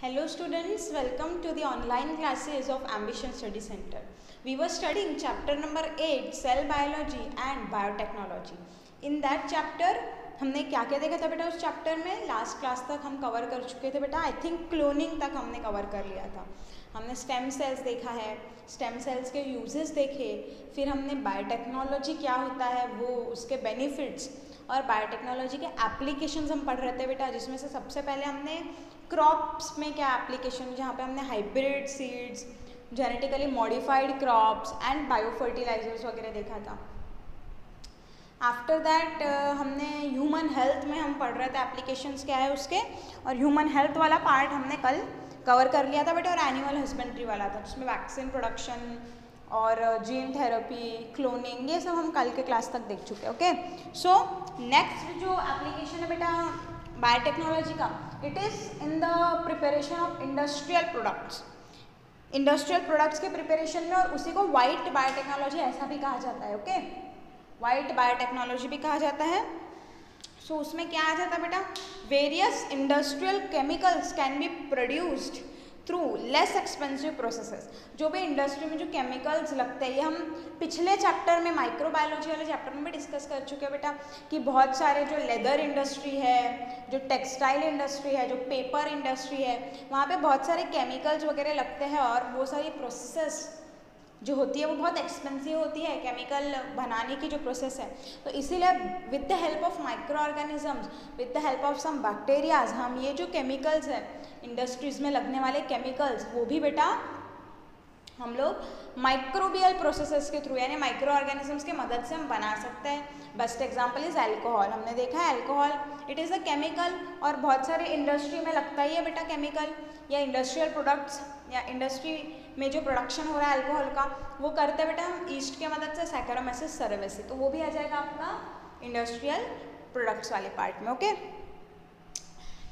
Hello students, welcome to the online classes of Ambition Study Center. We were studying chapter number 8 cell biology and biotechnology. In that chapter हमने क्या क्या देखा था बेटा उस chapter में? लास्ट क्लास तक हम कवर कर चुके थे बेटा. आई थिंक क्लोनिंग तक हमने कवर कर लिया था. हमने स्टेम सेल्स देखा है, स्टेम सेल्स के यूजेस देखे, फिर हमने बायोटेक्नोलॉजी क्या होता है वो उसके बेनिफिट्स और बायोटेक्नोलॉजी के एप्लीकेशंस हम पढ़ रहे थे बेटा, जिसमें से सबसे पहले हमने क्रॉप्स में क्या एप्लीकेशन, जहाँ पे हमने hybrid seeds, genetically modified crops and biofertilizers वगैरह देखा था. आफ्टर दैट हमने ह्यूमन हेल्थ में हम पढ़ रहे थे एप्लीकेशंस क्या है उसके, और ह्यूमन हेल्थ वाला पार्ट हमने कल कवर कर लिया था बेटा, और एनिमल हस्बेंड्री वाला था जिसमें वैक्सीन प्रोडक्शन और जीन थेरेपी, क्लोनिंग, ये सब हम कल के क्लास तक देख चुके हैं. ओके, सो नेक्स्ट जो एप्लीकेशन है बेटा बायोटेक्नोलॉजी का, it is in the preparation of industrial products. Industrial products के प्रिपरेशन में, और उसी को वाइट बायोटेक्नोलॉजी ऐसा भी कहा जाता है. ओके, वाइट बायोटेक्नोलॉजी भी कहा जाता है. सो उसमें क्या आ जाता है बेटा, various industrial chemicals can be produced through less expensive processes. जो भी इंडस्ट्री में जो केमिकल्स लगते हैं, ये हम पिछले चैप्टर में माइक्रोबायोलॉजी वाले चैप्टर में भी डिस्कस कर चुके हैं बेटा, कि बहुत सारे जो लेदर इंडस्ट्री है, जो टेक्सटाइल इंडस्ट्री है, जो पेपर इंडस्ट्री है, वहाँ पे बहुत सारे केमिकल्स वगैरह लगते हैं, और वो सारी प्रोसेसेस जो होती है वो बहुत एक्सपेंसिव होती है, केमिकल बनाने की जो प्रोसेस है. तो इसीलिए with the help of microorganisms, with the help of some bacterias, हम ये जो केमिकल्स है इंडस्ट्रीज में लगने वाले केमिकल्स, वो भी बेटा हम लोग माइक्रोबियल प्रोसेसेस के थ्रू, यानी माइक्रो ऑर्गेनिजम्स की मदद से हम बना सकते हैं. Best example is alcohol. हमने देखा है alcohol it is a chemical, और बहुत सारे इंडस्ट्री में लगता ही है बेटा केमिकल, या इंडस्ट्रियल प्रोडक्ट्स, या इंडस्ट्री में जो प्रोडक्शन हो रहा है अल्कोहल का, वो करते बेटा हम ईस्ट के मदद से, सैकेरोमाइसिस सेरेवेसिस, तो वो भी आ जाएगा आपका इंडस्ट्रियल प्रोडक्ट्स वाले पार्ट में. Okay,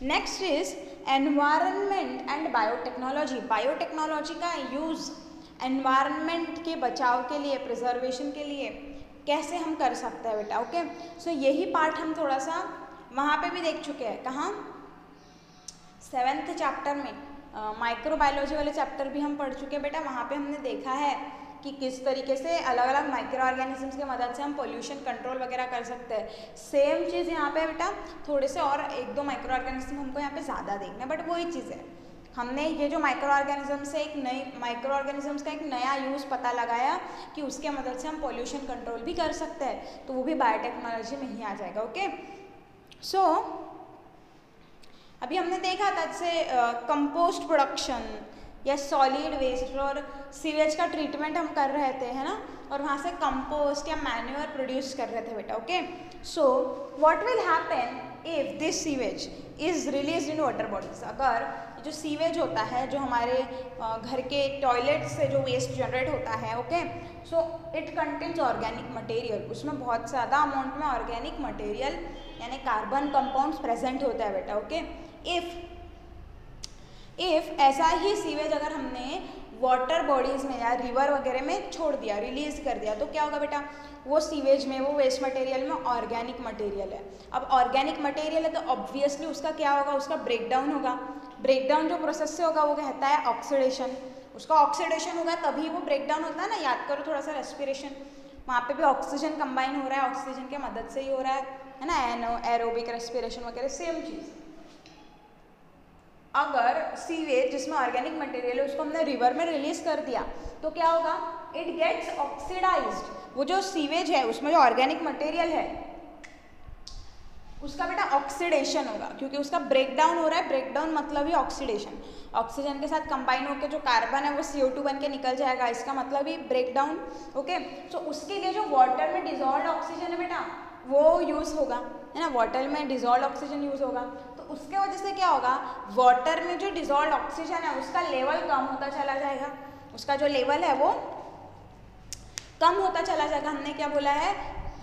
next is environment and biotechnology. Biotechnology का यूज़ एनवायरनमेंट के बचाव के लिए, प्रिजर्वेशन के लिए कैसे हम कर सकते हैं बेटा. ओके, सो यही पार्ट हम थोड़ा सा वहाँ पे भी देख चुके हैं. कहाँ? 7th चैप्टर में माइक्रोबायोलॉजी वाले चैप्टर भी हम पढ़ चुके हैं बेटा. वहाँ पे हमने देखा है कि किस तरीके से अलग अलग माइक्रो ऑर्गेनिजम्स की मदद से हम पोल्यूशन कंट्रोल वगैरह कर सकते हैं. सेम चीज़ यहाँ पे बेटा, थोड़े से और एक दो माइक्रो ऑर्गेनिज्म हमको यहाँ पे ज़्यादा देखना है, बट वही चीज़ है. हमने ये जो माइक्रो ऑर्गेनिज्म से एक नई माइक्रो ऑर्गेनिजम्स का एक नया यूज़ पता लगाया कि उसके मदद से हम पोल्यूशन कंट्रोल भी कर सकते हैं, तो वो भी बायोटेक्नोलॉजी में ही आ जाएगा. ओके, सो अभी हमने देखा था जैसे कंपोस्ट प्रोडक्शन या सॉलिड वेस्ट और सीवेज का ट्रीटमेंट हम कर रहे थे, है ना, और वहाँ से कंपोस्ट या मैन्योर प्रोड्यूस कर रहे थे बेटा. Okay, so what will happen if this sewage is release in water bodies. अगर जो सीवेज होता है, जो हमारे घर के टॉयलेट से जो वेस्ट जनरेट होता है, okay, so it contains organic material. उसमें बहुत ज़्यादा अमाउंट में ऑर्गेनिक मटेरियल यानी कार्बन कंपाउंड्स प्रेजेंट होता है बेटा. ओके, इफ ऐसा ही सीवेज अगर हमने वाटर बॉडीज़ में या रिवर वगैरह में छोड़ दिया, रिलीज कर दिया, तो क्या होगा बेटा, वो सीवेज में, वो वेस्ट मटेरियल में ऑर्गेनिक मटेरियल है. अब ऑर्गेनिक मटेरियल है तो ऑब्वियसली उसका क्या होगा, उसका ब्रेकडाउन होगा. ब्रेकडाउन जो प्रोसेस से होगा वो कहता है ऑक्सीडेशन. उसका ऑक्सीडेशन होगा तभी वो ब्रेकडाउन होता है ना. याद करो थोड़ा सा रेस्पिरेशन, वहाँ पे भी ऑक्सीजन कंबाइन हो रहा है, ऑक्सीजन के मदद से ही हो रहा है ना, एरोबिक रेस्पिरेशन वगैरह सेम चीज़. अगर सीवेज जिसमें ऑर्गेनिक मटेरियल है उसको हमने रिवर में रिलीज कर दिया, तो क्या होगा, इट गेट्स ऑक्सीडाइज्ड. वो जो सीवेज है उसमें जो ऑर्गेनिक मटेरियल है उसका बेटा ऑक्सीडेशन होगा, क्योंकि उसका ब्रेकडाउन हो रहा है. ब्रेकडाउन मतलब ही ऑक्सीडेशन. ऑक्सीजन के साथ कंबाइन होकर जो कार्बन है वो CO2 बन के निकल जाएगा, इसका मतलब ही ब्रेकडाउन. ओके, सो उसके लिए जो वाटर में डिजॉल्व ऑक्सीजन है बेटा वो यूज़ होगा, है ना, वाटर में डिजॉल्व ऑक्सीजन यूज़ होगा. तो उसके वजह से क्या होगा, वाटर में जो डिजॉल्व ऑक्सीजन है उसका लेवल कम होता चला जाएगा. उसका जो लेवल है वो कम होता चला जाएगा. हमने क्या बोला है,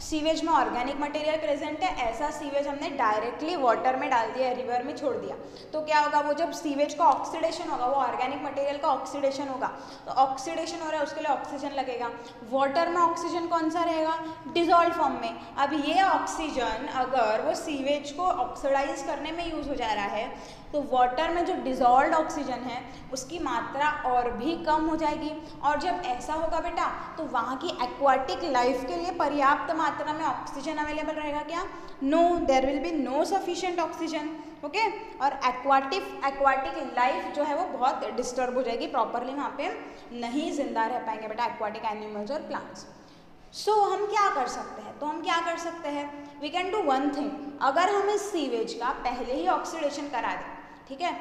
सीवेज में ऑर्गेनिक मटेरियल प्रेजेंट है, ऐसा सीवेज हमने डायरेक्टली वाटर में डाल दिया, रिवर में छोड़ दिया, तो क्या होगा, वो जब सीवेज का ऑक्सीडेशन होगा, वो ऑर्गेनिक मटेरियल का ऑक्सीडेशन होगा, तो ऑक्सीडेशन हो रहा है, उसके लिए ऑक्सीजन लगेगा। वाटर में ऑक्सीजन कौन सा रहेगा, डिजॉल्व फॉर्म में। अब ये ऑक्सीजन अगर वो सीवेज को ऑक्सीडाइज करने में यूज हो जा रहा है, तो वाटर में जो डिजॉल्व ऑक्सीजन है उसकी मात्रा और भी कम हो जाएगी, और जब ऐसा होगा बेटा तो वहाँ की एक्वाटिक लाइफ के लिए पर्याप्त मात्रा में ऑक्सीजन अवेलेबल रहेगा क्या, no, there will be no sufficient oxygen, okay. और एक्वाटिक लाइफ जो है वो बहुत डिस्टर्ब हो जाएगी, प्रॉपरली वहाँ पे नहीं जिंदा रह पाएंगे बेटा एक्वाटिक एनिमल्स और प्लांट्स। सो हम क्या कर सकते हैं, तो हम क्या कर सकते हैं, we can do one thing, अगर हम इस सीवेज का पहले ही ऑक्सीडेशन करा दें, ठीक है,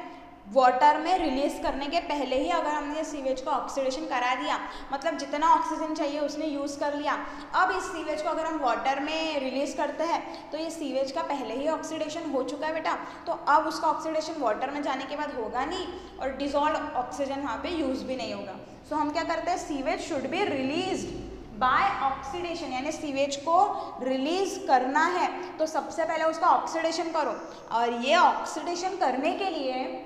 वाटर में रिलीज करने के पहले ही अगर हमने सीवेज को ऑक्सीडेशन करा दिया, मतलब जितना ऑक्सीजन चाहिए उसने यूज़ कर लिया, अब इस सीवेज को अगर हम वाटर में रिलीज करते हैं तो ये सीवेज का पहले ही ऑक्सीडेशन हो चुका है बेटा, तो अब उसका ऑक्सीडेशन वाटर में जाने के बाद होगा नहीं, और डिजॉल्व ऑक्सीजन वहाँ पे यूज़ भी नहीं होगा। सो हम क्या करते हैं, sewage should be released by oxidation, यानी सीवेज को रिलीज करना है तो सबसे पहले उसका ऑक्सीडेशन करो, और ये ऑक्सीडेशन करने के लिए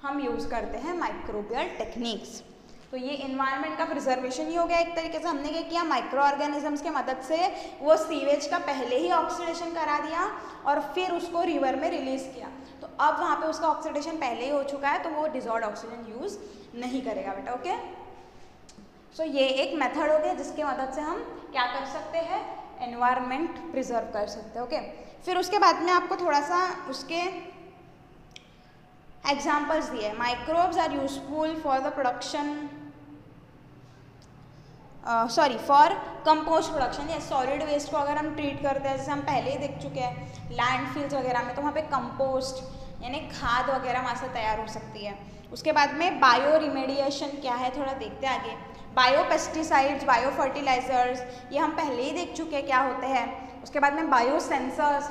हम यूज़ करते हैं माइक्रोबियल टेक्निक्स। तो ये इन्वायरमेंट का प्रिजर्वेशन ही हो गया एक तरीके से, हमने क्या किया, माइक्रो ऑर्गेनिजम्स के मदद से वो सीवेज का पहले ही ऑक्सीडेशन करा दिया और फिर उसको रिवर में रिलीज किया, तो अब वहाँ पे उसका ऑक्सीडेशन पहले ही हो चुका है, तो वो डिजॉल्व्ड ऑक्सीजन यूज़ नहीं करेगा बेटा, ओके। सो ये एक मेथड हो गया जिसकी मदद से हम क्या कर सकते हैं, एनवायरनमेंट प्रिजर्व कर सकते हैं, ओके। फिर उसके बाद में आपको थोड़ा सा उसके एग्जाम्पल्स दिए, microbes are useful for the production for compost production, या सॉलिड वेस्ट को अगर हम ट्रीट करते हैं, जैसे हम पहले ही देख चुके हैं लैंडफिल्स वगैरह में, तो वहाँ पे कंपोस्ट यानी खाद वगैरह वहाँ से तैयार हो सकती है। उसके बाद में बायो रिमेडिएशन क्या है, थोड़ा देखते हैं आगे, बायो पेस्टिसाइड्स, बायो फर्टिलाइजर्स, ये हम पहले ही देख चुके हैं क्या होते हैं। उसके बाद में बायो सेंसर्स,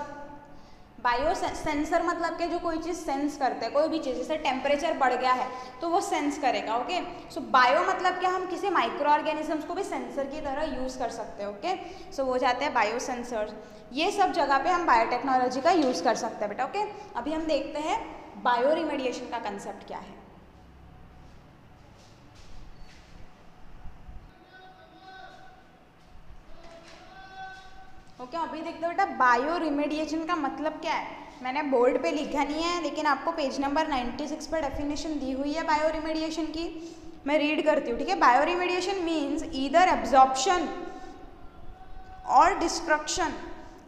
बायो सेंसर मतलब कि जो कोई चीज़ सेंस करते हैं, कोई भी चीज़, जैसे टेम्परेचर बढ़ गया है तो वो सेंस करेगा, ओके। सो बायो मतलब क्या, हम किसी माइक्रो ऑर्गेनिजम्स को भी सेंसर की तरह यूज़ कर सकते हैं, ओके। सो वो जाते हैं बायो सेंसर्स, ये सब जगह पे हम बायोटेक्नोलॉजी का यूज़ कर सकते हैं बेटा, ओके। अभी हम देखते हैं बायो रिमेडिएशन का कंसेप्ट क्या है। ओके, अभी देखते हो बेटा बायो रिमेडिएशन का मतलब क्या है, मैंने बोर्ड पे लिखा नहीं है, लेकिन आपको पेज नंबर 96 पर डेफिनेशन दी हुई है बायो रिमेडिएशन की, मैं रीड करती हूँ, ठीक है। Bio remediation means either absorption और destruction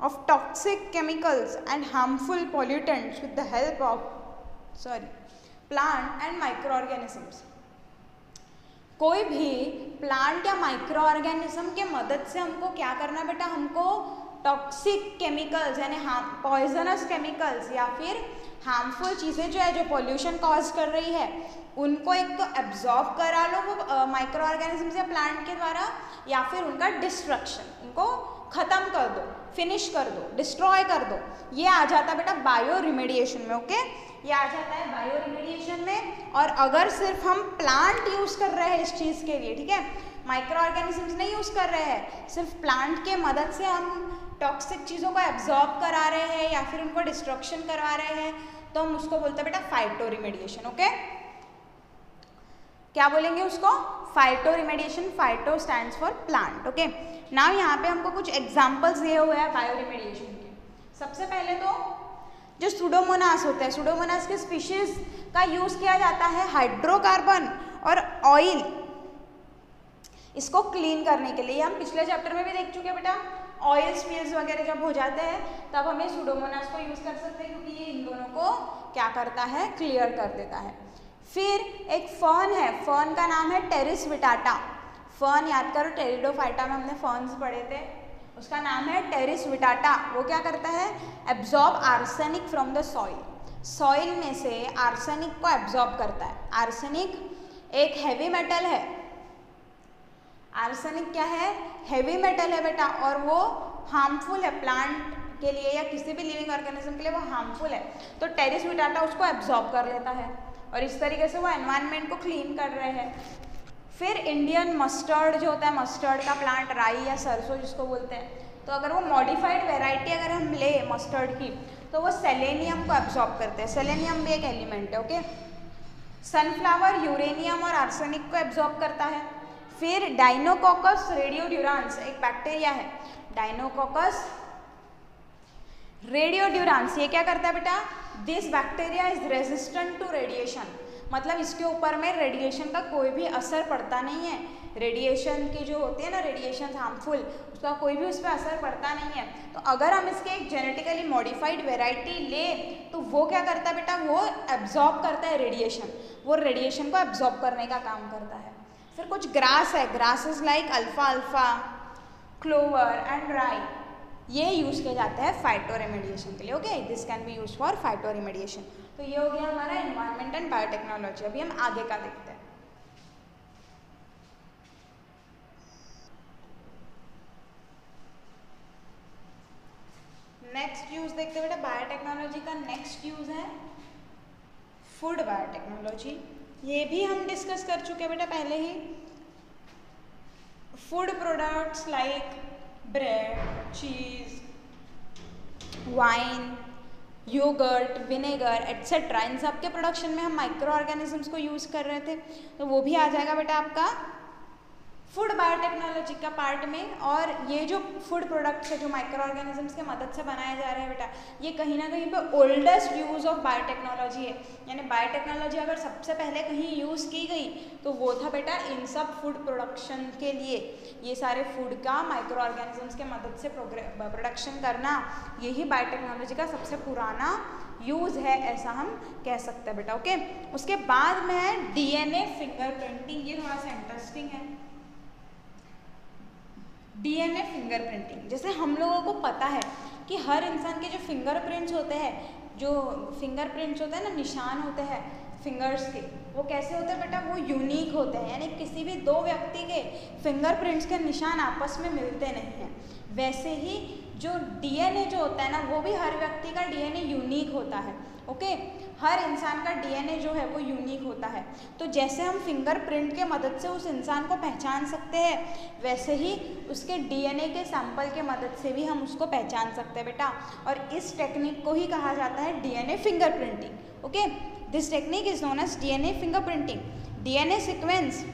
of toxic chemicals and harmful pollutants with the help of plant and microorganisms. कोई भी प्लांट या माइक्रो ऑर्गेनिज्म के मदद से हमको क्या करना है बेटा, हमको टॉक्सिक केमिकल्स यानी पॉइजनस केमिकल्स या फिर हार्मफुल चीज़ें जो है, जो पोल्यूशन कॉज कर रही है, उनको एक तो एब्जॉर्ब करा लो वो माइक्रो ऑर्गेनिजम्स या प्लांट के द्वारा, या फिर उनका डिस्ट्रक्शन, उनको ख़त्म कर दो, फिनिश कर दो, डिस्ट्रॉय कर दो, ये आ जाता है बेटा बायो रिमेडिएशन में, ओके। ये आ जाता है बायो रिमेडिएशन में। और अगर सिर्फ हम प्लांट यूज़ कर रहे हैं इस चीज़ के लिए, ठीक है, माइक्रो ऑर्गेनिजम्स नहीं यूज़ कर रहे हैं, सिर्फ प्लांट के मदद से हम टॉक्सिक चीज़ों को एब्जॉर्ब करा रहे हैं या फिर उनको डिस्ट्रक्शन करवा रहे हैं, तो हम उसको बोलते हैं बेटा फाइटो रिमेडिएशन, ओके। क्या बोलेंगे उसको, phyto remediation, phyto stands for plant, okay. Now यहाँ पे हमको कुछ एग्जाम्पल्स दिए हुए हैं बायो रिमेडिएशन के। सबसे पहले तो जो सुडोमोनास होते हैं, सुडोमोनास के स्पीशीज का यूज़ किया जाता है हाइड्रोकार्बन और ऑयल, इसको क्लीन करने के लिए। हम पिछले चैप्टर में भी देख चुके हैं बेटा, ऑयल स्पिल्स वगैरह जब हो जाते हैं तब हमें सुडोमोनास को यूज़ कर सकते हैं, क्योंकि ये इन दोनों को क्या करता है, क्लियर कर देता है। फिर एक फर्न है, फर्न का नाम है टेरिस विटाटा, फर्न याद करो, टेरिडोफाइटा में हमने फर्न्स पढ़े थे, उसका नाम है टेरिस विटाटा। वो क्या करता है, absorb arsenic from the soil, soil में से आर्सेनिक को एब्जॉर्ब करता है। आर्सेनिक एक हैवी मेटल है, आर्सेनिक क्या है, हैवी मेटल है बेटा, और वो हार्मफुल है प्लांट के लिए या किसी भी लिविंग ऑर्गेनिज्म के लिए, वो हार्मफुल है, तो टेरिस विटाटा उसको एब्जॉर्ब कर लेता है और इस तरीके से वो एनवायरनमेंट को क्लीन कर रहे हैं। फिर इंडियन मस्टर्ड जो होता है, मस्टर्ड का प्लांट, राई या सरसों जिसको बोलते हैं, तो अगर वो मॉडिफाइड वेराइटी अगर हम ले मस्टर्ड की तो वो सेलेनियम को एब्जॉर्ब करते हैं। सेलेनियम भी एक एलिमेंट है, ओके। सनफ्लावर यूरेनियम और आर्सेनिक को एब्जॉर्ब करता है। फिर डाइनोकोकस रेडियोड्यूरांस एक बैक्टीरिया है, डाइनोकोकस रेडियोड्यूरांस, ये क्या करता है बेटा, this bacteria is resistant to radiation, मतलब इसके ऊपर में रेडिएशन का कोई भी असर पड़ता नहीं है। रेडिएशन की जो होती है ना, रेडिएशन हार्मफुल, उसका कोई भी उस पर असर पड़ता नहीं है। तो अगर हम इसके एक जेनेटिकली मॉडिफाइड वेराइटी ले तो वो क्या करता है बेटा, वो एब्जॉर्ब करता है रेडिएशन, वो रेडिएशन को एब्जॉर्ब करने का काम करता है। फिर कुछ ग्रास है, grasses like alpha alpha, clover and राई, ये यूज़ किए जाते हैं फाइटो रेमेडिएशन के लिए, okay. This can be use for phyto remediation. तो ये हो गया हमारा एनवायरमेंट एंड बायोटेक्नोलॉजी। अभी हम आगे का देखते हैं। नेक्स्ट यूज देखते हैं बेटा, बायोटेक्नोलॉजी का नेक्स्ट यूज है फूड बायोटेक्नोलॉजी। ये भी हम डिस्कस कर चुके हैं बेटा पहले ही। फूड प्रोडक्ट्स लाइक ब्रेड, चीज, वाइन, योगर्ट, विनेगर एट्सेट्रा, इन सब के प्रोडक्शन में हम माइक्रो ऑर्गेनिजम्स को यूज़ कर रहे थे, तो वो भी आ जाएगा बेटा आपका फूड बायोटेक्नोलॉजी का पार्ट में। और ये जो फूड प्रोडक्ट्स है जो माइक्रो ऑर्गेनिजम्स के मदद से बनाए जा रहे हैं बेटा, ये कहीं ना कहीं पे ओल्डेस्ट यूज़ ऑफ बायोटेक्नोलॉजी है। यानी बायोटेक्नोलॉजी अगर सबसे पहले कहीं यूज़ की गई तो वो था बेटा इन सब फूड प्रोडक्शन के लिए। ये सारे फूड का माइक्रो ऑर्गेनिजम्स के मदद से प्रोडक्शन करना, यही बायोटेक्नोलॉजी का सबसे पुराना यूज़ है, ऐसा हम कह सकते हैं बेटा, ओके। उसके बाद में है DNA फिंगरप्रिंटिंग। ये थोड़ा सा इंटरेस्टिंग है, DNA फिंगरप्रिंटिंग। जैसे हम लोगों को पता है कि हर इंसान के जो फिंगरप्रिंट्स होते हैं, जो फिंगरप्रिंट्स होते हैं ना, निशान होते हैं फिंगर्स के, वो कैसे होते हैं बेटा, वो यूनिक होते हैं। यानी किसी भी दो व्यक्ति के फिंगरप्रिंट्स के निशान आपस में मिलते नहीं हैं। वैसे ही जो DNA जो होता है ना, वो भी हर व्यक्ति का DNA यूनिक होता है, ओके। हर इंसान का DNA जो है वो यूनिक होता है। तो जैसे हम फिंगरप्रिंट के मदद से उस इंसान को पहचान सकते हैं, वैसे ही उसके DNA के सैंपल के मदद से भी हम उसको पहचान सकते हैं बेटा। और इस टेक्निक को ही कहा जाता है DNA fingerprinting, okay. This technique is known as DNA fingerprinting. DNA sequence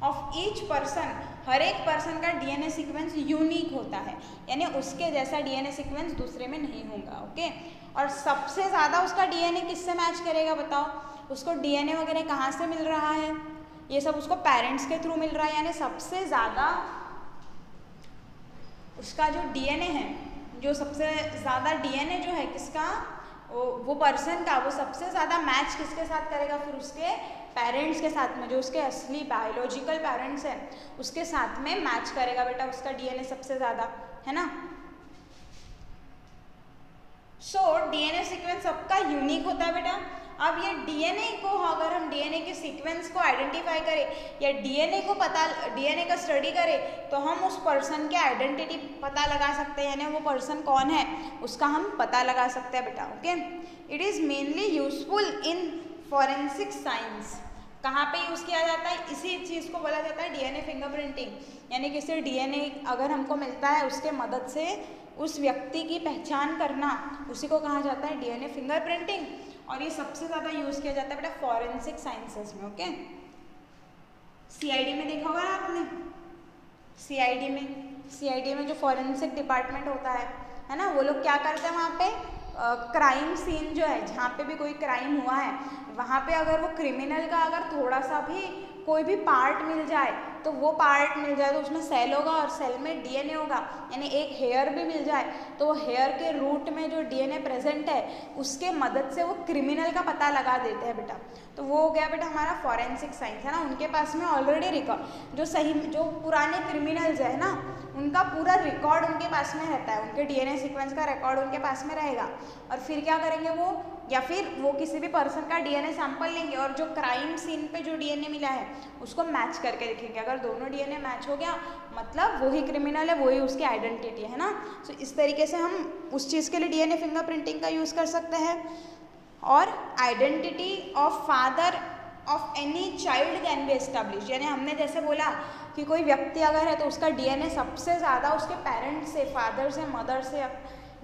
of each person, हर एक पर्सन का DNA सीक्वेंस यूनिक होता है, यानी उसके जैसा DNA सीक्वेंस दूसरे में नहीं होगा, ओके। और सबसे ज़्यादा उसका DNA किससे मैच करेगा बताओ, उसको DNA वगैरह कहाँ से मिल रहा है, ये सब उसको पेरेंट्स के थ्रू मिल रहा है। यानी सबसे ज़्यादा उसका जो DNA है, जो सबसे ज़्यादा DNA जो है किसका, वो पर्सन का, वो सबसे ज़्यादा मैच किसके साथ करेगा, फिर उसके पेरेंट्स के साथ में, जो उसके असली बायोलॉजिकल पेरेंट्स हैं उसके साथ में मैच करेगा बेटा उसका DNA सबसे ज़्यादा, है ना। सो DNA सीक्वेंस सबका यूनिक होता है बेटा। अब ये DNA को, अगर हम DNA के सीक्वेंस को आइडेंटिफाई करें या DNA का स्टडी करें तो हम उस पर्सन के आइडेंटिटी पता लगा सकते हैं, यानी वो पर्सन कौन है उसका हम पता लगा सकते हैं बेटा, okay. It is mainly useful in forensic science. कहाँ पे यूज़ किया जाता है, इसी चीज़ को बोला जाता है DNA फिंगरप्रिंटिंग। यानी किसी DNA अगर हमको मिलता है उसके मदद से उस व्यक्ति की पहचान करना, उसी को कहा जाता है DNA फिंगरप्रिंटिंग। और ये सबसे ज़्यादा यूज़ किया जाता है बेटा फॉरेंसिक साइंसेस में, ओके। CID में देखा होगा आपने, CID में जो फॉरेंसिक डिपार्टमेंट होता है ना, वो लोग क्या करते हैं वहाँ पे, क्राइम सीन जो है, जहाँ पे भी कोई क्राइम हुआ है वहाँ पे अगर वो क्रिमिनल का अगर थोड़ा सा भी कोई भी पार्ट मिल जाए तो वो पार्ट मिल जाए तो उसमें सेल होगा और सेल में DNA होगा। यानी एक हेयर भी मिल जाए तो वो हेयर के रूट में जो DNA प्रेजेंट है उसके मदद से वो क्रिमिनल का पता लगा देते हैं बेटा। तो वो हो गया बेटा हमारा फॉरेंसिक साइंस, है ना। उनके पास में ऑलरेडी रिकॉर्ड, जो पुराने क्रिमिनल्स है ना, उनका पूरा रिकॉर्ड उनके पास में रहता है, उनके DNA सीक्वेंस का रिकॉर्ड उनके पास में रहेगा। और फिर क्या करेंगे वो, या फिर वो किसी भी पर्सन का DNA सैंपल लेंगे और जो क्राइम सीन पे जो DNA मिला है उसको मैच करके देखेंगे। अगर दोनों DNA मैच हो गया मतलब वही क्रिमिनल है, वही उसकी आइडेंटिटी है ना। तो इस तरीके से हम उस चीज़ के लिए DNA फिंगरप्रिंटिंग का यूज़ कर सकते हैं। और identity of father of any child can be establish, यानी हमने जैसे बोला कि कोई व्यक्ति अगर है तो उसका डीएनए सबसे ज़्यादा उसके पेरेंट्स से, फादर से, मदर से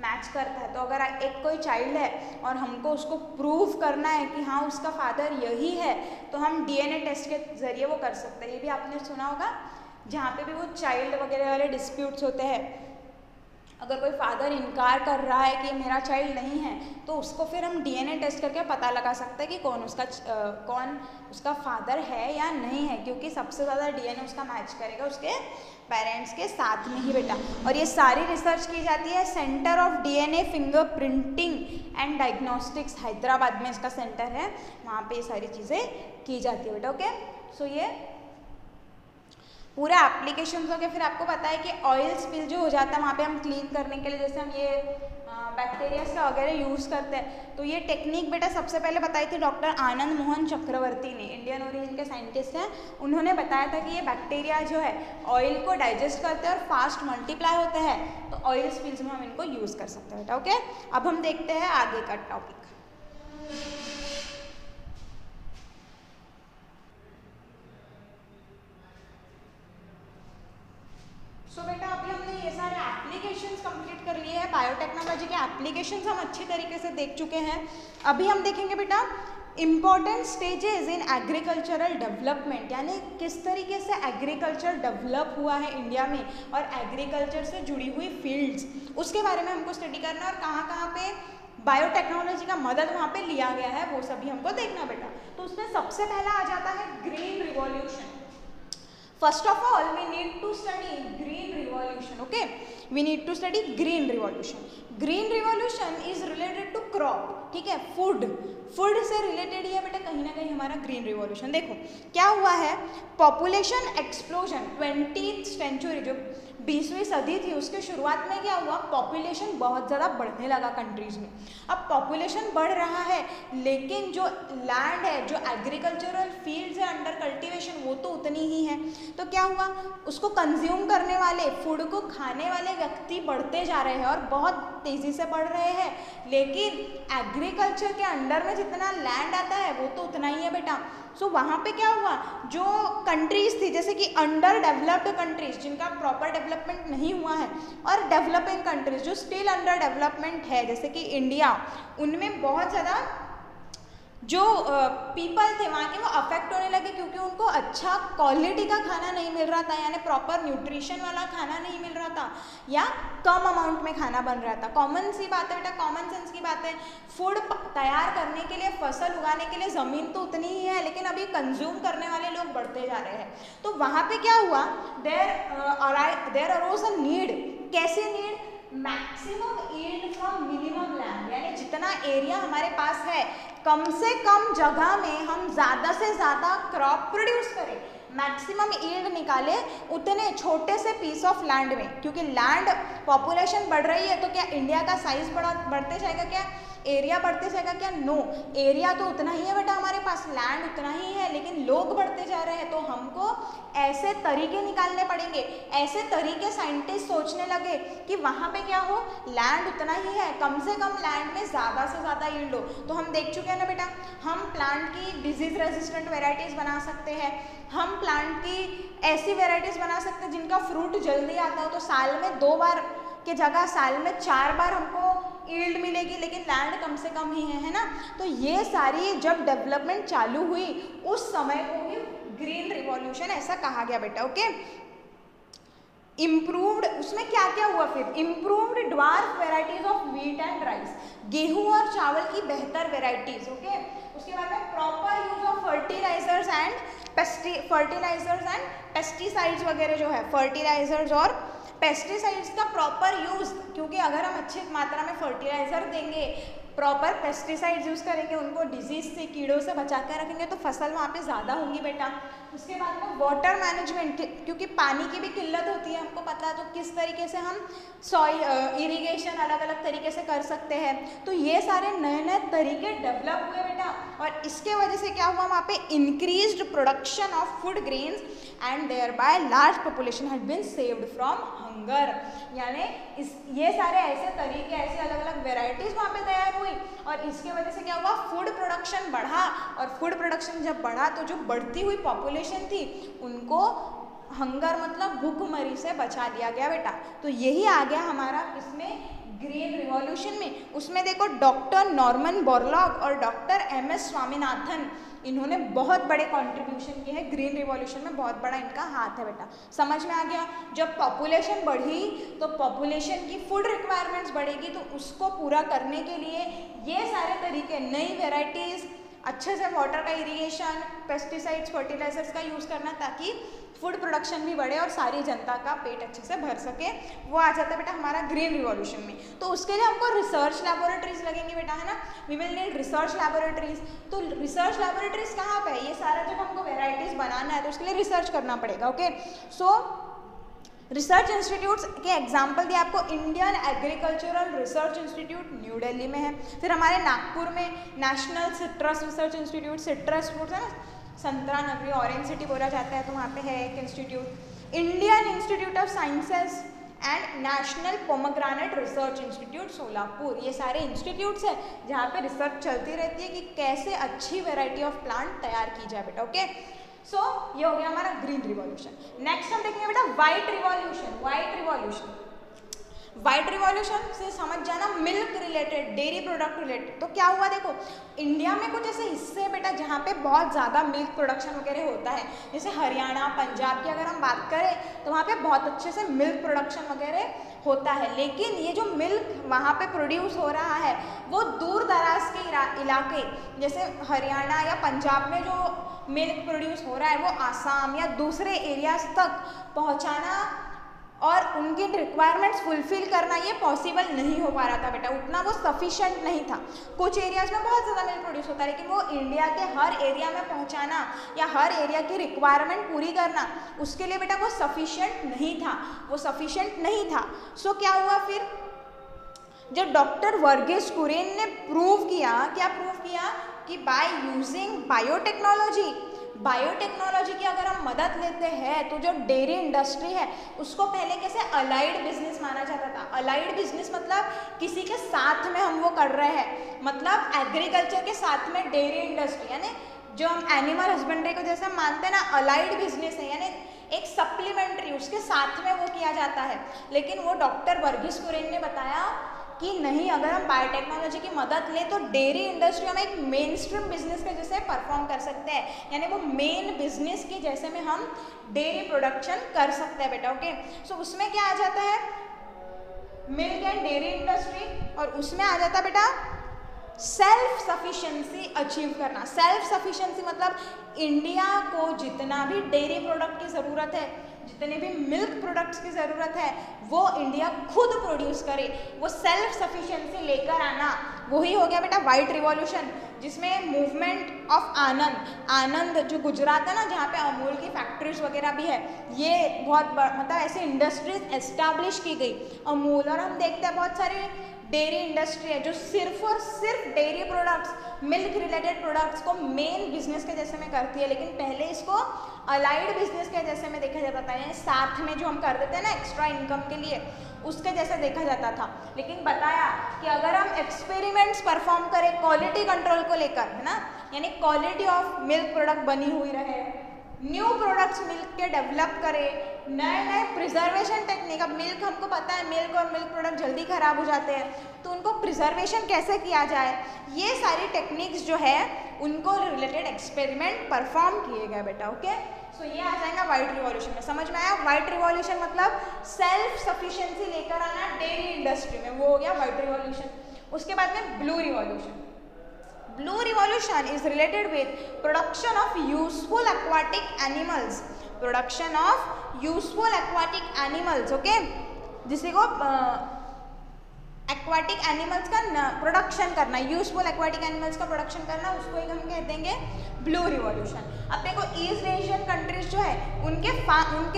मैच करता है। तो अगर एक कोई चाइल्ड है और हमको उसको प्रूव करना है कि हाँ उसका फादर यही है, तो हम डीएनए टेस्ट के ज़रिए वो कर सकते हैं। ये भी आपने सुना होगा, जहाँ पे भी वो चाइल्ड वगैरह वाले डिस्प्यूट्स होते हैं, अगर कोई फादर इनकार कर रहा है कि मेरा चाइल्ड नहीं है, तो उसको फिर हम डीएनए टेस्ट करके पता लगा सकते हैं कि कौन उसका फादर है या नहीं है, क्योंकि सबसे ज़्यादा डीएनए उसका मैच करेगा उसके पेरेंट्स के साथ में ही बेटा। और ये सारी रिसर्च की जाती है centre of DNA fingerprinting and diagnostics, Hyderabad में इसका सेंटर है, वहाँ पे ये सारी चीज़ें की जाती है बेटा। ओके, सो ये पूरा एप्लीकेशन हो गया। फिर आपको पता है कि ऑयल स्पिल जो हो जाता है वहाँ पे हम क्लीन करने के लिए जैसे हम ये बैक्टीरिया का वगैरह यूज़ करते हैं, तो ये टेक्निक बेटा सबसे पहले बताई थी डॉक्टर आनंद मोहन चक्रवर्ती ने, इंडियन ओरिजिन के साइंटिस्ट हैं। उन्होंने बताया था कि ये बैक्टीरिया जो है ऑयल को डाइजेस्ट करते हैं और फास्ट मल्टीप्लाई होते हैं, तो ऑयल स्पिल्स में हम इनको यूज़ कर सकते हैं बेटा। ओके, अब हम देखते हैं आगे का टॉपिक। सो बेटा अभी हमने ये सारे एप्लीकेशंस कंप्लीट कर लिए हैं, बायोटेक्नोलॉजी के एप्लीकेशंस हम अच्छी तरीके से देख चुके हैं। अभी हम देखेंगे बेटा important stages in agricultural development, यानी किस तरीके से एग्रीकल्चर डेवलप हुआ है इंडिया में और एग्रीकल्चर से जुड़ी हुई फील्ड्स, उसके बारे में हमको स्टडी करना और कहाँ कहाँ पे बायोटेक्नोलॉजी का मदद वहाँ पे लिया गया है वो सभी हमको देखना बेटा। तो उसमें सबसे पहला आ जाता है green revolution. First of all, we need to study green revolution. Okay, we need to study green revolution. Green revolution is related to crop. ठीक है, फूड से रिलेटेड ही है बेटा कहीं ना कहीं हमारा ग्रीन रिवॉल्यूशन। देखो क्या हुआ है, पॉपुलेशन एक्सप्लोजन 20th सेंचुरी जो 20वीं सदी थी उसके शुरुआत में क्या हुआ, पॉपुलेशन बहुत ज़्यादा बढ़ने लगा कंट्रीज़ में। अब पॉपुलेशन बढ़ रहा है लेकिन जो लैंड है, जो एग्रीकल्चरल फील्ड्स है अंडर कल्टीवेशन, वो तो उतनी ही है। तो क्या हुआ, उसको कंज्यूम करने वाले, फूड को खाने वाले व्यक्ति बढ़ते जा रहे हैं और बहुत तेज़ी से बढ़ रहे हैं, लेकिन एग्रीकल्चर के अंडर में जितना लैंड आता है वो तो उतना ही है बेटा। सो वहाँ पे क्या हुआ, जो कंट्रीज़ थी जैसे कि अंडर डेवलप्ड कंट्रीज जिनका प्रॉपर डेवलपमेंट नहीं हुआ है और डेवलपिंग कंट्रीज जो स्टिल अंडर डेवलपमेंट है जैसे कि इंडिया, उनमें बहुत ज़्यादा जो पीपल थे वहाँ के वो अफेक्ट होने लगे क्योंकि उनको अच्छा क्वालिटी का खाना नहीं मिल रहा था, यानी प्रॉपर न्यूट्रिशन वाला खाना नहीं मिल रहा था या कम अमाउंट में खाना बन रहा था। कॉमन सी बात है बेटा, कॉमन सेंस की बात है, फूड तैयार करने के लिए, फसल उगाने के लिए ज़मीन तो उतनी ही है लेकिन अभी कंज्यूम करने वाले लोग बढ़ते जा रहे हैं। तो वहाँ पे क्या हुआ, देयर अरोज अ नीड। कैसे need, maximum yield from minimum land, यानी जितना एरिया हमारे पास है कम से कम जगह में हम ज़्यादा से ज़्यादा क्रॉप प्रोड्यूस करें, मैक्सिमम यील्ड निकाले उतने छोटे से पीस ऑफ लैंड में। क्योंकि लैंड पॉपुलेशन बढ़ रही है तो क्या इंडिया का साइज बढ़ते जाएगा, क्या एरिया बढ़ते जाएगा, क्या नो, एरिया तो उतना ही है बेटा हमारे पास, लैंड उतना ही है लेकिन लोग बढ़ते जा रहे हैं। तो हमको ऐसे तरीके निकालने पड़ेंगे, ऐसे तरीके साइंटिस्ट सोचने लगे कि वहाँ पे क्या हो, लैंड उतना ही है, कम से कम लैंड में ज़्यादा से ज़्यादा यील्ड हो। तो हम देख चुके हैं ना बेटा, हम प्लांट की डिजीज रेजिस्टेंट वेराइटीज़ बना सकते हैं, हम प्लांट की ऐसी वेराइटीज़ बना सकते हैं जिनका फ्रूट जल्दी आता हो, तो साल में 2 बार के जगह साल में 4 बार हमको यील्ड मिलेगी, लेकिन लैंड कम से कम ही है ना। तो ये सारी जब डेवलपमेंट चालू हुई उस समय को ही ग्रीन रिवॉल्यूशन ऐसा कहा गया बेटा। ओके, इम्प्रूव्ड, उसमें क्या क्या हुआ फिर, improved dwarf varieties of wheat and rice, गेहूं और चावल की बेहतर वेराइटीज। ओके, उसके बाद में proper use of fertilizers and pesticides वगैरह जो है, फर्टिलाइजर्स और पेस्टिसाइड्स का प्रॉपर यूज़, क्योंकि अगर हम अच्छी मात्रा में फर्टिलाइज़र देंगे, प्रॉपर पेस्टिसाइड्स यूज़ करेंगे, उनको डिजीज़ से, कीड़ों से बचा कर रखेंगे तो फसल वहाँ पे ज़्यादा होंगी बेटा। उसके बाद में वाटर मैनेजमेंट, क्योंकि पानी की भी किल्लत होती है हमको पता है, तो किस तरीके से हम सॉइल इरिगेशन अलग अलग तरीके से कर सकते हैं। तो ये सारे नए नए तरीके डेवलप हुए बेटा और इसके वजह से क्या हुआ, वहाँ पे increased production of food grains and thereby large population had been saved from hunger. यानी ये सारे ऐसे तरीके, ऐसे अलग अलग वेराइटीज़ वहाँ पे तैयार हुई और इसके वजह से क्या हुआ, फूड प्रोडक्शन बढ़ा, और फूड प्रोडक्शन जब बढ़ा तो जो बढ़ती हुई पॉपुलेशन थी उनको हंगर मतलब भूखमरी से बचा लिया गया बेटा। तो यही आ गया हमारा इसमें ग्रीन रिवॉल्यूशन में। उसमें देखो डॉक्टर नॉर्मन बोरलॉग और डॉक्टर एम.एस. स्वामीनाथन, इन्होंने बहुत बड़े कंट्रीब्यूशन किए हैं ग्रीन रिवॉल्यूशन में, बहुत बड़ा इनका हाथ है बेटा। समझ में आ गया, जब पॉपुलेशन बढ़ी तो पॉपुलेशन की फूड रिक्वायरमेंट्स बढ़ेगी, तो उसको पूरा करने के लिए ये सारे तरीके, नई वेराइटीज़, अच्छे से वाटर का इरिगेशन, पेस्टिसाइड्स, फर्टिलाइजर्स का यूज़ करना, ताकि फूड प्रोडक्शन भी बढ़े और सारी जनता का पेट अच्छे से भर सके, वो आ जाता है बेटा हमारा ग्रीन रिवॉल्यूशन में। तो उसके लिए हमको रिसर्च लैबोरेटरीज लगेंगी बेटा, है ना, we will need research laboratories. तो रिसर्च लैबोरेटरीज कहाँ पे है, ये सारा जब हमको वेराइटीज़ बनाना है तो उसके लिए रिसर्च करना पड़ेगा। ओके, सो रिसर्च इंस्टीट्यूट्स के एग्जाम्पल दिए आपको, Indian agricultural research institute new Delhi में है, फिर हमारे नागपुर में national citrus research institute, citrus fruits है ना, संतरा नगरी, ऑरेंज सिटी बोला जाता है, तो वहाँ पे है एक institute. Indian institute of sciences and national pomegranate research institute Solapur, ये सारे इंस्टीट्यूट्स हैं जहाँ पे रिसर्च चलती रहती है कि कैसे अच्छी वेराइटी ऑफ प्लांट तैयार की जाए बेटा। ओके, सो ये हो गया हमारा ग्रीन रिवॉल्यूशन। नेक्स्ट हम देखेंगे बेटा white revolution. White revolution, white revolution से समझ जाना milk related, dairy product related. तो क्या हुआ देखो, इंडिया में कुछ ऐसे हिस्से बेटा जहाँ पे बहुत ज़्यादा मिल्क प्रोडक्शन वगैरह होता है, जैसे हरियाणा, पंजाब की अगर हम बात करें तो वहाँ पे बहुत अच्छे से मिल्क प्रोडक्शन वगैरह होता है। लेकिन ये जो मिल्क वहाँ पे प्रोड्यूस हो रहा है वो दूर दराज के इलाके, जैसे हरियाणा या पंजाब में जो मिल्क प्रोड्यूस हो रहा है वो आसाम या दूसरे एरियाज तक पहुँचाना और उनकी रिक्वायरमेंट्स फुलफिल करना ये पॉसिबल नहीं हो पा रहा था बेटा, उतना वो सफिशेंट नहीं था। कुछ एरियाज में बहुत ज़्यादा मिल्क प्रोड्यूस होता है, लेकिन वो इंडिया के हर एरिया में पहुंचाना या हर एरिया की रिक्वायरमेंट पूरी करना, उसके लिए बेटा वो सफिशेंट नहीं था, वो सफिशेंट नहीं था। सो क्या हुआ फिर, जो डॉक्टर वर्गीस कुरियन ने प्रूव किया, क्या प्रूव किया कि बाय यूजिंग बायोटेक्नोलॉजी, बायोटेक्नोलॉजी की अगर हम मदद लेते हैं तो जो डेयरी इंडस्ट्री है उसको पहले कैसे अलाइड बिजनेस माना जाता था। अलाइड बिजनेस मतलब किसी के साथ में हम वो कर रहे हैं, मतलब एग्रीकल्चर के साथ में डेयरी इंडस्ट्री, यानी जो हम एनिमल हस्बेंड्री को जैसे हम मानते हैं ना, अलाइड बिजनेस है, यानी एक सप्लीमेंट्री, उसके साथ में वो किया जाता है। लेकिन वो डॉक्टर वर्गीस कुरियन ने बताया कि नहीं, अगर हम बायोटेक्नोलॉजी की मदद लें तो डेयरी इंडस्ट्री हम एक मेन स्ट्रीम बिजनेस के जैसे परफॉर्म कर सकते हैं, यानी वो मेन बिजनेस के जैसे में हम डेयरी प्रोडक्शन कर सकते हैं बेटा। ओके, सो उसमें क्या आ जाता है, मिल्क एंड डेयरी इंडस्ट्री, और उसमें आ जाता बेटा सेल्फ सफिशिएंसी अचीव करना। सेल्फ सफिशिएंसी मतलब इंडिया को जितना भी डेयरी प्रोडक्ट की ज़रूरत है, जितने भी मिल्क प्रोडक्ट्स की ज़रूरत है, वो इंडिया खुद प्रोड्यूस करे, वो सेल्फ सफिशिएंसी लेकर आना, वही हो गया बेटा वाइट रिवॉल्यूशन। जिसमें मूवमेंट ऑफ आनंद, आनंद जो गुजरात है ना, जहाँ पे अमूल की फैक्ट्रीज वगैरह भी है, ये बहुत मतलब ऐसे इंडस्ट्रीज एस्टैब्लिश की गई अमूल। और हम देखते हैं बहुत सारे डेयरी इंडस्ट्री है जो सिर्फ और सिर्फ dairy products, milk related products को मेन बिजनेस के जैसे में करती है, लेकिन पहले इसको अलाइड बिजनेस के जैसे में देखा जाता था, यानी साथ में जो हम कर देते हैं ना एक्स्ट्रा इनकम के लिए, उसके जैसे देखा जाता था। लेकिन बताया कि अगर हम एक्सपेरिमेंट्स परफॉर्म करें क्वालिटी कंट्रोल को लेकर, है ना, यानी क्वालिटी ऑफ मिल्क प्रोडक्ट बनी हुई रहे, न्यू प्रोडक्ट्स मिल्क के डेवलप करें, नए नए प्रिजर्वेशन टेक्निक। अब मिल्क हमको पता है मिल्क और मिल्क प्रोडक्ट जल्दी ख़राब हो जाते हैं, तो उनको प्रिजर्वेशन कैसे किया जाए, ये सारी टेक्निक्स जो है उनको रिलेटेड एक्सपेरिमेंट परफॉर्म किए गए बेटा। ओके, सो ये आ जाएगा वाइट रिवॉल्यूशन में। समझ में आया, वाइट रिवॉल्यूशन मतलब सेल्फ सफिशिएंसी लेकर आना डेयरी इंडस्ट्री में, वो हो गया वाइट रिवॉल्यूशन। उसके बाद में blue revolution. Blue revolution is related with production of useful aquatic animals, production of useful aquatic animals, okay, जिसे को एक्वाटिक एनिमल्स का प्रोडक्शन करना, यूजफुल एक्वाटिक एनिमल्स का प्रोडक्शन करना, उसको एक हम कह देंगे ब्लू रिवॉल्यूशन। अब देखो ईस्ट एशियन कंट्रीज जो है उनके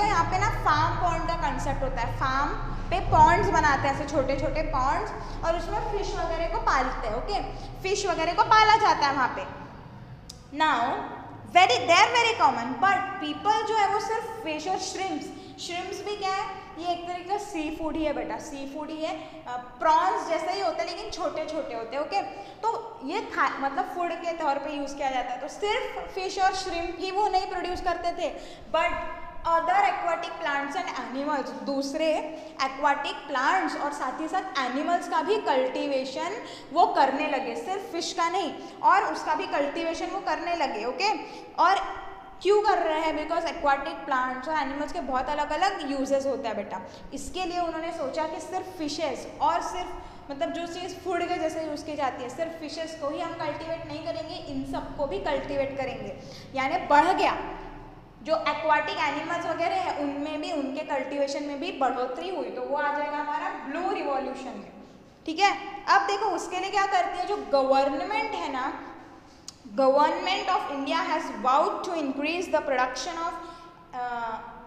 यहाँ पे ना फार्म पॉन्ड का कंसेप्ट होता है, फार्म पे पॉन्ड्स बनाते हैं, ऐसे छोटे छोटे पॉन्ड्स, और उसमें फिश वगैरह को पालते हैं। ओके, फिश वगैरह को पाला जाता है वहाँ पे। Now very common, but people जो है वो सिर्फ फिश और श्रिम्प्स भी क्या है, ये एक तरीके का सी फूड ही है बेटा, सी फूड ही है, प्रॉन्स जैसा ही होता होते हैं लेकिन छोटे छोटे होते हैं, ओके। तो ये मतलब फूड के तौर पे यूज़ किया जाता है। तो सिर्फ फिश और श्रिम्प ही वो नहीं प्रोड्यूस करते थे, but other aquatic plants and animals, दूसरे एक्वाटिक प्लांट्स और साथ ही साथ एनिमल्स का भी कल्टीवेशन वो करने लगे, सिर्फ फिश का नहीं, और उसका भी कल्टीवेशन वो करने लगे, ओके। और क्यों कर रहे हैं? बिकॉज एक्वाटिक प्लांट्स और एनिमल्स के बहुत अलग अलग यूजेस होते हैं बेटा। इसके लिए उन्होंने सोचा कि सिर्फ फिशेस और सिर्फ मतलब जो चीज़ फूड के जैसे यूज़ की जाती है, सिर्फ फिशेस को ही हम कल्टीवेट नहीं करेंगे, इन सब को भी कल्टीवेट करेंगे। यानी बढ़ गया जो एक्वाटिक एनिमल्स वगैरह है उनमें भी, उनके कल्टीवेशन में भी बढ़ोतरी हुई। तो वो आ जाएगा हमारा ब्लू रिवॉल्यूशन में, ठीक है। अब देखो उसके लिए क्या करती है जो गवर्नमेंट है ना, government of India has vowed to increase the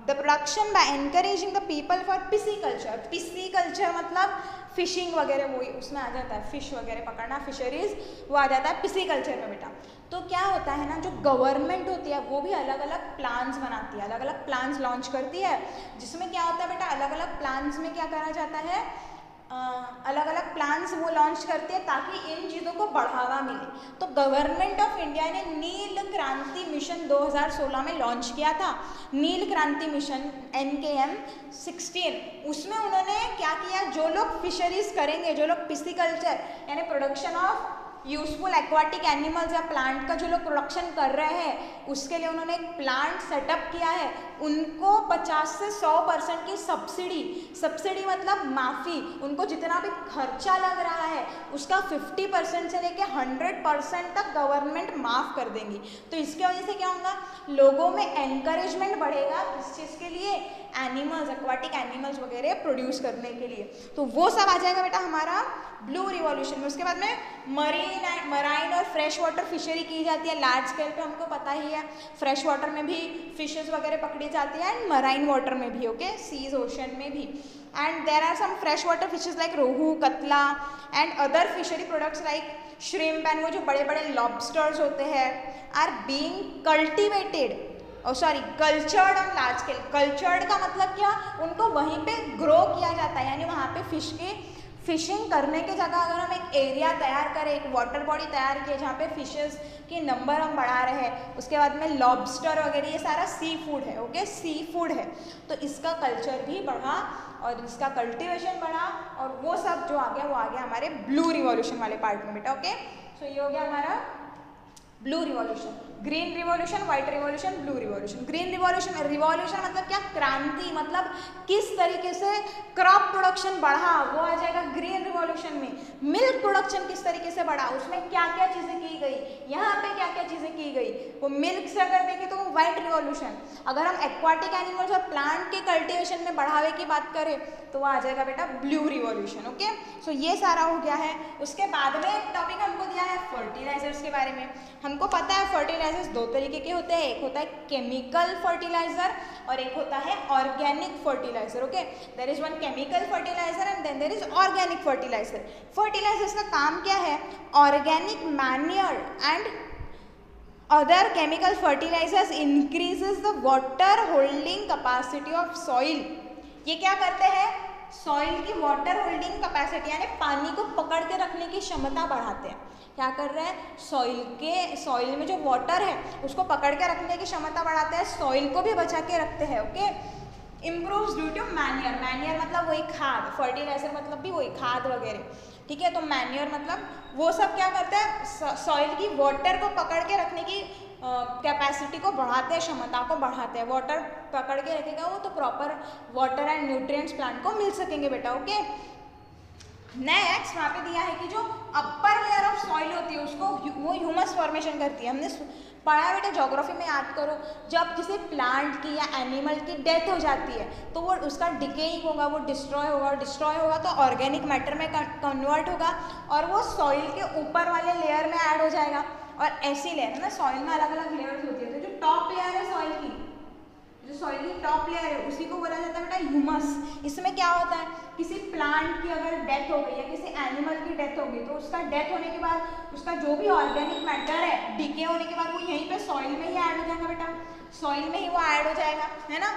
production by encouraging the people for pisciculture. Pisciculture मतलब फिशिंग वगैरह, वही उसमें आ जाता है, फिश वगैरह पकड़ना, फिशरीज, वो आ जाता है पिसीकल्चर में बेटा। तो क्या होता है ना, जो गवर्नमेंट होती है वो भी अलग अलग प्लान्स बनाती है, अलग अलग प्लान्स लॉन्च करती है, जिसमें क्या होता है बेटा, अलग अलग प्लान्स में क्या करा जाता है, अलग अलग प्लान्स वो लॉन्च करती है ताकि इन चीज़ों को बढ़ावा मिले। तो गवर्नमेंट ऑफ इंडिया ने नील क्रांति मिशन 2016 में लॉन्च किया था, नील क्रांति मिशन NKM 16। उसमें उन्होंने क्या किया, जो लोग फिशरीज करेंगे, जो लोग पिसीकल्चर यानी production of useful aquatic animals या प्लांट का जो लोग प्रोडक्शन कर रहे हैं, उसके लिए उन्होंने एक प्लांट सेटअप किया है। उनको 50 से 100% की सब्सिडी मतलब माफ़ी, उनको जितना भी खर्चा लग रहा है उसका 50% से लेके 100% तक गवर्नमेंट माफ़ कर देंगी। तो इसके वजह से क्या होगा, लोगों में एनकरेजमेंट बढ़ेगा किस चीज़ के लिए, एनिमल्स, एक्वाटिक एनिमल्स वगैरह प्रोड्यूस करने के लिए। तो वो सब आ जाएगा बेटा हमारा ब्लू रिवॉल्यूशन में। उसके बाद में मराइन और फ्रेश वाटर फिशरी की जाती है लार्ज स्केल पे, हमको पता ही है। फ्रेश वाटर में भी फिशेस वगैरह पकड़ी जाती है एंड मराइन वाटर में भी, ओके, सीज ओशन में भी। And there are some fresh water fishes like rohu, catla and other fishery products like shrimp and वो जो बड़े बड़े लॉबस्टर्स होते हैं are being cultivated, cultured on large scale. Cultured का मतलब क्या, उनको वहीं पे ग्रो किया जाता है, यानी वहाँ पे फिश की फिशिंग करने की जगह अगर हम एक एरिया तैयार करें, एक वाटर बॉडी तैयार किए जहाँ पे फिशेस की नंबर हम बढ़ा रहे हैं, उसके बाद में लॉबस्टर वगैरह ये सारा सी फूड है, ओके, सी फूड है, तो इसका कल्चर भी बढ़ा और इसका कल्टीवेशन बढ़ा और वो सब जो आ गया वो आ गया हमारे ब्लू रिवॉल्यूशन वाले पार्ट में बेटा, ओके। सो ये हो गया हमारा blue revolution. Green revolution, white revolution, blue revolution. Green revolution, revolution मतलब क्या, क्रांति, मतलब किस तरीके से क्रॉप प्रोडक्शन बढ़ा, वो आ जाएगा ग्रीन रिवॉल्यूशन में। मिल्क प्रोडक्शन किस तरीके से बढ़ा, उसमें क्या क्या चीज़ें की गई, यहाँ पे क्या क्या चीज़ें की गई, वो मिल्क से अगर देखें तो वो व्हाइट रिवॉल्यूशन। अगर हम एक्वाटिक एनिमल्स और प्लांट के कल्टिवेशन में बढ़ावे की बात करें तो वो आ जाएगा बेटा ब्लू रिवॉल्यूशन, ओके। सो ये सारा हो गया है। उसके बाद में एक टॉपिक हमको दिया है फर्टिलाइजर्स के बारे में। हमको पता है फर्टिलाइजर्स दो तरीके के होते हैं, एक होता है केमिकल फर्टिलाइजर और एक होता है organic fertilizer, okay. There is one chemical fertilizer and then there is organic fertilizer. Fertilizers का काम क्या है, organic manure and other chemical fertilizers increases the water holding capacity of soil. ये क्या करते हैं, सॉइल की वाटर होल्डिंग कैपेसिटी यानी पानी को पकड़ के रखने की क्षमता बढ़ाते हैं। क्या कर रहे हैं, सॉइल में जो वाटर है उसको पकड़ के रखने की क्षमता बढ़ाते हैं, सॉइल को भी बचा के रखते हैं, okay. Improves due to manure, manure मतलब वही खाद, फर्टिलाइजर मतलब भी वही खाद वगैरह, ठीक है। तो मैन्योर मतलब वो सब क्या करते हैं, सॉइल की वाटर को पकड़ के रखने की कैपेसिटी को बढ़ाते हैं, क्षमता को बढ़ाते हैं। वाटर पकड़ के रखेगा वो तो proper water and nutrients plant को मिल सकेंगे बेटा, ओके। नेक्स्ट वहाँ पे दिया है कि जो अपर लेयर ऑफ सॉइल होती है उसको वो ह्यूमस फॉर्मेशन करती है। हमने पढ़ा बेटा ज्योग्राफी में, याद करो, जब किसी प्लांट की या एनिमल की डेथ हो जाती है तो वो उसका डिकेइंग होगा, वो डिस्ट्रॉय होगा तो ऑर्गेनिक मैटर में कन्वर्ट होगा और वो सॉइल के ऊपर वाले लेयर में ऐड हो जाएगा। और ऐसी लेयर है ना, सॉइल में अलग अलग लेयर्स होती है, तो जो टॉप लेयर है सॉइल की, जो सॉइल की टॉप लेयर है उसी को बोला जाता है बेटा ह्यूमस। इसमें क्या होता है, किसी प्लांट की अगर डेथ हो गई या किसी एनिमल की डेथ हो गई तो उसका डेथ होने के बाद उसका जो भी ऑर्गेनिक मैटर है डिके होने के बाद वो यहीं पे सॉइल में ही ऐड हो जाएगा बेटा, सॉइल में ही वो ऐड हो जाएगा, है ना।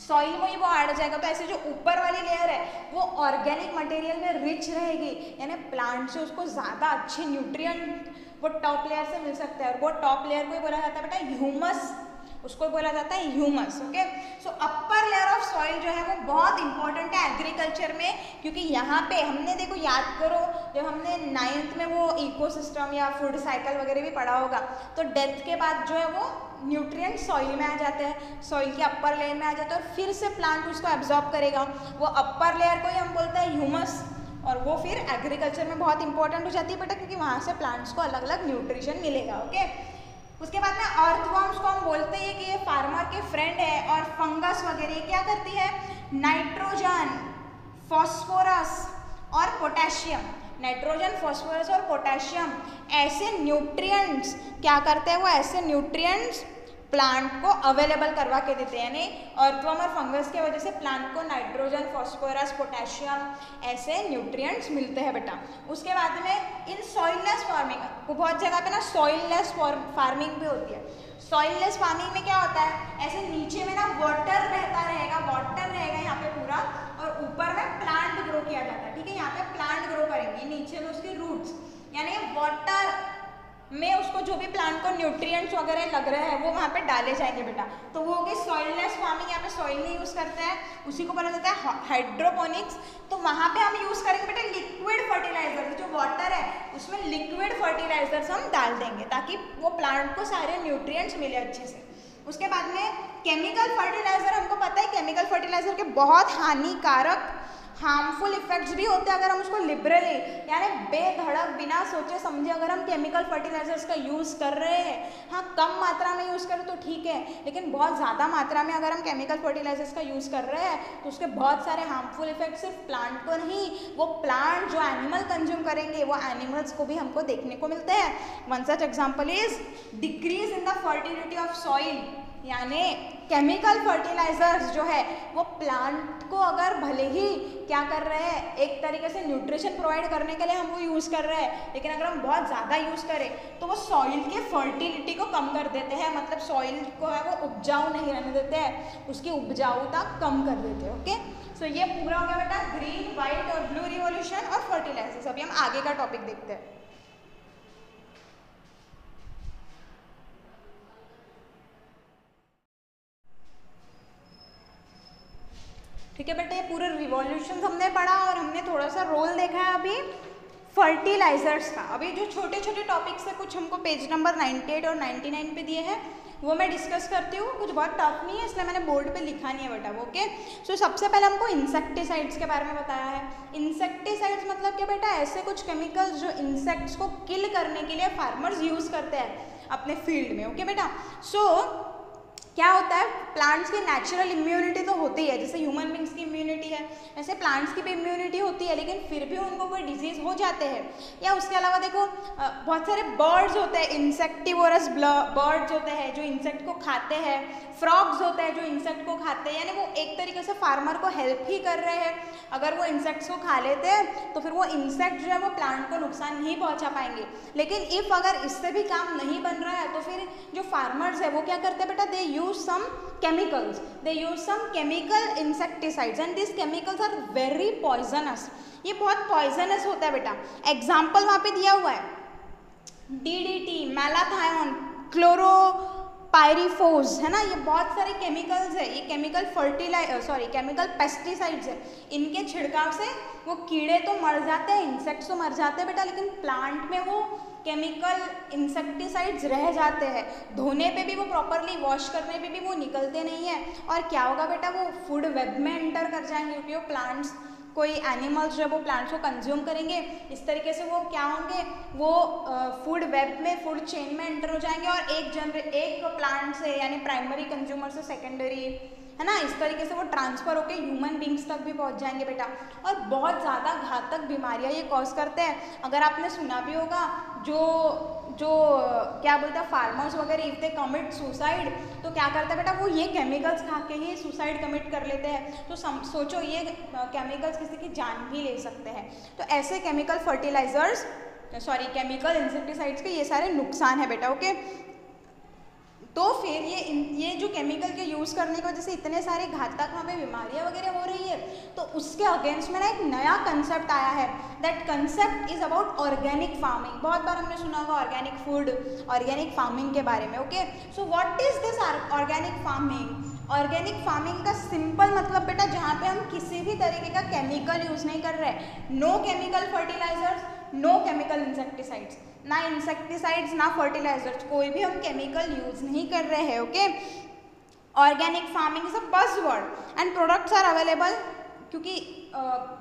सॉइल में ही वो ऐड हो जाएगा। तो ऐसे जो ऊपर वाली लेयर है वो ऑर्गेनिक मटेरियल में रिच रहेगी, यानी प्लांट से उसको ज़्यादा अच्छे न्यूट्रिएंट वो टॉप लेयर से मिल सकता है, और वो टॉप लेयर को ही बोला जाता है बेटा ह्यूमस, उसको बोला जाता है humus. Okay, so upper layer of soil जो है वो बहुत इंपॉर्टेंट है एग्रीकल्चर में, क्योंकि यहाँ पे हमने देखो याद करो जब हमने 9th में वो इकोसिस्टम या फूड साइकिल वगैरह भी पढ़ा होगा, तो डेथ के बाद जो है वो न्यूट्रिएंट सॉइल में आ जाते हैं, सॉइल के अपर लेयर में आ जाते हैं, और फिर से प्लांट उसको एब्जॉर्ब करेगा। वो अपर लेयर को ही हम बोलते हैं ह्यूमस, और वो फिर एग्रीकल्चर में बहुत इंपॉर्टेंट हो जाती है बेटा, क्योंकि वहाँ से प्लांट्स को अलग अलग न्यूट्रिशन मिलेगा। ओके, उसके बाद में अर्थवॉर्म्स को हम बोलते हैं कि ये फार्मर के फ्रेंड है, और फंगस वगैरह क्या करती है, नाइट्रोजन, फॉस्फोरस और पोटेशियम, नाइट्रोजन, फॉस्फोरस और पोटेशियम ऐसे न्यूट्रिएंट्स क्या करते हैं, वो ऐसे न्यूट्रिएंट्स प्लांट को अवेलेबल करवा के देते हैं, यानी अर्थवर्म और फंगस की वजह से प्लांट को नाइट्रोजन, फॉस्फोरस, पोटेशियम ऐसे न्यूट्रिएंट्स मिलते हैं बेटा। उसके बाद में इन सॉइललेस फार्मिंग, बहुत जगह पे ना सॉइललेस फार्मिंग भी होती है। सॉइललेस फार्मिंग में क्या होता है, ऐसे नीचे में ना वाटर रहता रहेगा, वाटर रहेगा यहाँ पे पूरा, और ऊपर में प्लांट ग्रो किया जाता है। ठीक है, यहाँ पे प्लांट ग्रो करेंगे, नीचे में उसकी रूट्स, यानी वाटर में उसको जो भी प्लांट को न्यूट्रिएंट्स वगैरह लग रहे हैं वो वहाँ पे डाले जाएंगे बेटा। तो वो हो गई सॉइललेस फार्मिंग, यहाँ पे सॉइल नहीं यूज़ करते हैं, उसी को बोला जाता है हाइड्रोपोनिक्स। तो वहाँ पे हम यूज़ करेंगे बेटा लिक्विड फर्टिलाइजर, जो वाटर है उसमें लिक्विड फर्टिलाइजर्स हम डाल देंगे ताकि वो प्लांट को सारे न्यूट्रिएंट्स मिले अच्छे से। उसके बाद में केमिकल फर्टिलाइजर, हमको पता है केमिकल फर्टिलाइजर के बहुत हानिकारक हार्मफुल इफेक्ट्स भी होते हैं अगर हम उसको लिबरली यानी बेधड़क बिना सोचे समझे अगर हम केमिकल फर्टिलाइजर्स का यूज़ कर रहे हैं। हाँ, कम मात्रा में यूज़ करें तो ठीक है, लेकिन बहुत ज़्यादा मात्रा में अगर हम केमिकल फर्टिलाइजर्स का यूज़ कर रहे हैं तो उसके बहुत सारे हार्मफुल इफेक्ट्स सिर्फ प्लांट को नहीं, वो प्लांट जो एनिमल कंज्यूम करेंगे वो एनिमल्स को भी हमको देखने को मिलते हैं। One such example is decrease in the fertility of soil, यानी केमिकल फर्टिलाइजर्स जो है वो प्लांट को अगर भले ही क्या कर रहे हैं, एक तरीके से न्यूट्रिशन प्रोवाइड करने के लिए हम वो यूज़ कर रहे हैं, लेकिन अगर हम बहुत ज़्यादा यूज़ करें तो वो सॉइल के फर्टिलिटी को कम कर देते हैं, मतलब सॉइल को है वो उपजाऊ नहीं रहने देते हैं, उसकी उपजाऊता कम कर देते हैं। ओके, सो ये पूरा हो गया बेटा ग्रीन, वाइट और ब्लू रिवॉल्यूशन और फर्टिलाइजर्स। अभी हम आगे का टॉपिक देखते हैं। ठीक है बेटा, ये पूरे रिवॉल्यूशन हमने पढ़ा और हमने थोड़ा सा रोल देखा है अभी फर्टिलाइजर्स का। अभी जो छोटे छोटे टॉपिक्स है कुछ हमको पेज नंबर 98 और 99 पे दिए हैं वो मैं डिस्कस करती हूँ, कुछ बहुत टफ नहीं है इसलिए मैंने बोर्ड पे लिखा नहीं है बेटा। ओके, सो सबसे पहले हमको इंसेक्टिसाइड्स के बारे में बताया है। इंसेक्टिसाइड्स मतलब क्या बेटा, ऐसे कुछ केमिकल्स जो इंसेक्ट्स को किल करने के लिए फार्मर्स यूज़ करते हैं अपने फील्ड में। ओके बेटा, सो क्या होता है, प्लांट्स की नेचुरल इम्यूनिटी तो होती है, जैसे ह्यूमन बींग्स की इम्यूनिटी है ऐसे प्लांट्स की भी इम्यूनिटी होती है, लेकिन फिर भी उनको कोई डिजीज़ हो जाते हैं। या उसके अलावा देखो बहुत सारे बर्ड्स होते हैं, इंसेक्टिवोरस बर्ड्स होते हैं जो इंसेक्ट को खाते हैं, फ्रॉग्स होते हैं जो इंसेक्ट को खाते हैं, यानी वो एक तरीके से फार्मर को हेल्प ही कर रहे हैं। अगर वो इंसेक्ट्स को खा लेते हैं तो फिर वो इंसेक्ट जो है वो प्लांट को नुकसान नहीं पहुंचा पाएंगे। लेकिन इफ़ अगर इससे भी काम नहीं बन रहा है तो फिर जो फार्मर्स है वो क्या करते हैं बेटा, they use some chemicals, they use some chemical insecticides and this chemicals are very poisonous. ये बहुत पॉइजनस होता है बेटा। एग्जाम्पल वहाँ पे दिया हुआ है, DDT, मैलाथायोन, क्लोरोपाइरीफोस, है ना, ये बहुत सारे केमिकल्स है, ये केमिकल केमिकल पेस्टिसाइड्स है। इनके छिड़काव से वो कीड़े तो मर जाते हैं, इंसेक्ट्स तो मर जाते हैं बेटा, लेकिन प्लांट में वो केमिकल इंसेक्टिसाइड्स रह जाते हैं। धोने पे भी वो प्रॉपरली वॉश करने पे भी वो निकलते नहीं है, और क्या होगा बेटा, वो फूड वेब में एंटर कर जाएंगे, क्योंकि वो प्लांट्स कोई एनिमल्स जो वो प्लांट्स को कंज्यूम करेंगे, इस तरीके से वो क्या होंगे, वो फूड वेब में, फूड चेन में एंटर हो जाएंगे, और एक प्लांट से यानी प्राइमरी कंज्यूमर से सेकेंडरी, है ना, इस तरीके से वो ट्रांसफ़र होकर ह्यूमन बींग्स तक भी पहुंच जाएंगे बेटा, और बहुत ज़्यादा घातक बीमारियां ये कॉज करते हैं। अगर आपने सुना भी होगा जो क्या बोलते हैं फार्मर्स वगैरह, इफ दे कमिट सुसाइड तो क्या करते हैं बेटा, वो ये केमिकल्स खा के ही सुसाइड कमिट कर लेते हैं। तो सोचो ये केमिकल्स किसी की जान भी ले सकते हैं। तो ऐसे केमिकल केमिकल इंसेक्टिसाइड्स के ये सारे नुकसान है बेटा। ओके, तो फिर ये जो केमिकल के यूज़ करने की वजह से इतने सारे घातक वहाँ पे बीमारियाँ वगैरह हो रही है, तो उसके अगेंस्ट में ना एक नया कंसेप्ट आया है. That concept is about organic farming. बहुत बार हमने सुना होगा ऑर्गेनिक फूड, ऑर्गेनिक फार्मिंग के बारे में. Okay, so what is this organic farming? Organic farming का सिंपल मतलब बेटा जहाँ पे हम किसी भी तरीके का केमिकल यूज़ नहीं कर रहे. No chemical fertilizers, no chemical insecticides, ना इंसेक्टिसाइड्स ना फर्टिलाइजर्स, कोई भी हम केमिकल यूज़ नहीं कर रहे हैं. Okay, organic farming is a buzzword and products are available. क्योंकि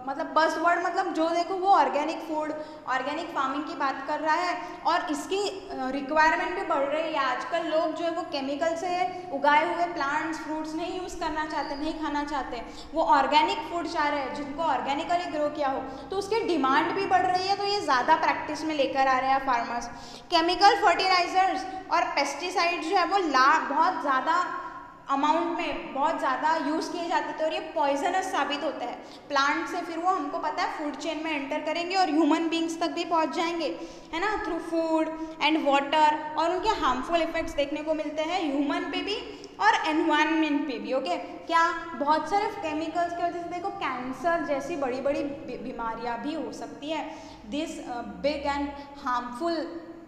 मतलब बज़वर्ड मतलब जो देखो वो ऑर्गेनिक फूड, ऑर्गेनिक फार्मिंग की बात कर रहा है, और इसकी रिक्वायरमेंट भी बढ़ रही है. आजकल लोग जो है वो केमिकल से उगाए हुए प्लांट्स, फ्रूट्स नहीं यूज़ करना चाहते, नहीं खाना चाहते. वो ऑर्गेनिक फूड चाह रहे हैं जिनको ऑर्गेनिकली ग्रो किया हो, तो उसकी डिमांड भी बढ़ रही है. तो ये ज़्यादा प्रैक्टिस में लेकर आ रहे हैं फार्मर्स. केमिकल फर्टिलाइजर्स और पेस्टिसाइड्स जो है वो बहुत ज़्यादा अमाउंट में बहुत ज़्यादा यूज़ किए जाते थे, और ये पॉइजनस साबित होता है प्लांट से. फिर वो हमको पता है फूड चेन में एंटर करेंगे और ह्यूमन बींग्स तक भी पहुंच जाएंगे, है ना, थ्रू फूड एंड वाटर. और उनके हार्मफुल इफेक्ट्स देखने को मिलते हैं ह्यूमन पे भी और एनवायरनमेंट पे भी. ओके, क्या बहुत सारे केमिकल्स की वजह से देखो कैंसर जैसी बड़ी बड़ी बीमारियाँ भी हो सकती है. This big and harmful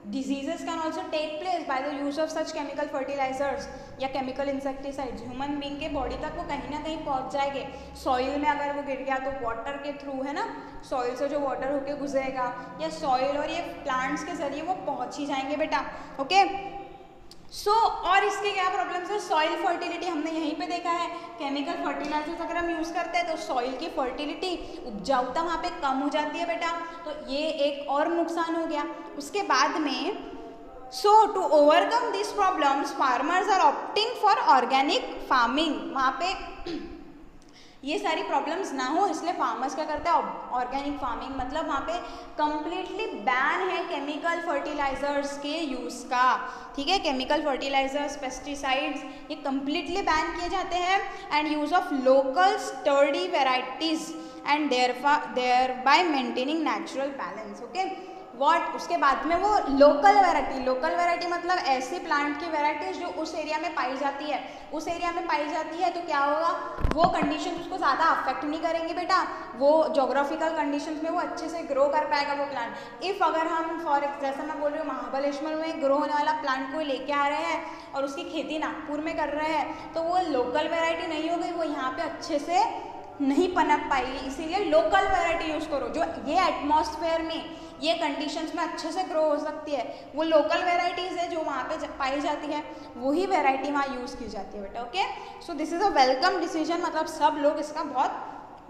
diseases can also take place by the use of such chemical fertilizers या chemical insecticides. ह्यूमन बींग के बॉडी तक वो कहीं ना कहीं पहुंच जाएंगे. सॉइल में अगर वो गिर गया तो वाटर के थ्रू, है ना, सॉइल से जो वाटर होके गुजरेगा, या सॉइल और ये प्लांट्स के जरिए वो पहुंच ही जाएंगे बेटा. ओके, सो और इसके क्या प्रॉब्लम्स है? सॉइल फर्टिलिटी हमने यहीं पे देखा है. केमिकल फर्टिलाइजर्स अगर हम यूज़ करते हैं तो सॉइल की फर्टिलिटी, उपजाऊता वहाँ पे कम हो जाती है बेटा. तो ये एक और नुकसान हो गया. उसके बाद में so to overcome this problems farmers are opting for organic farming. वहाँ पे ये सारी प्रॉब्लम्स ना हो इसलिए फार्मर्स क्या करते हैं? Organic farming. मतलब वहाँ पे कम्प्लीटली बैन है केमिकल फर्टिलाइजर्स के यूज़ का. ठीक है, केमिकल फर्टिलाइजर्स, पेस्टिसाइड्स ये कम्प्लीटली बैन किए जाते हैं. And use of local sturdy varieties and thereby maintaining natural balance. Okay, what उसके बाद में वो लोकल वैरायटी मतलब ऐसी प्लांट की वैराइटीज जो उस एरिया में पाई जाती है. उस एरिया में पाई जाती है तो क्या होगा, वो कंडीशन उसको ज़्यादा अफेक्ट नहीं करेंगे बेटा. वो जोग्राफिकल कंडीशंस में वो अच्छे से ग्रो कर पाएगा वो प्लांट. इफ़ अगर हम जैसा मैं बोल रही हूँ महाबलेश्वर में ग्रो होने वाला प्लांट को लेके आ रहे हैं और उसकी खेती नागपुर में कर रहे हैं, तो वो लोकल वेराइटी नहीं हो गई, वो यहाँ पे अच्छे से नहीं पनप पाएगी. इसीलिए लोकल वैरायटी यूज़ करो जो ये एटमॉस्फेयर में, ये कंडीशंस में अच्छे से ग्रो हो सकती है. वो लोकल वेराइटीज़ है जो वहाँ पे पाई जाती है, वही वेराइटी वहाँ यूज़ की जाती है बेटा. Okay, so this is a welcome decision. मतलब सब लोग इसका बहुत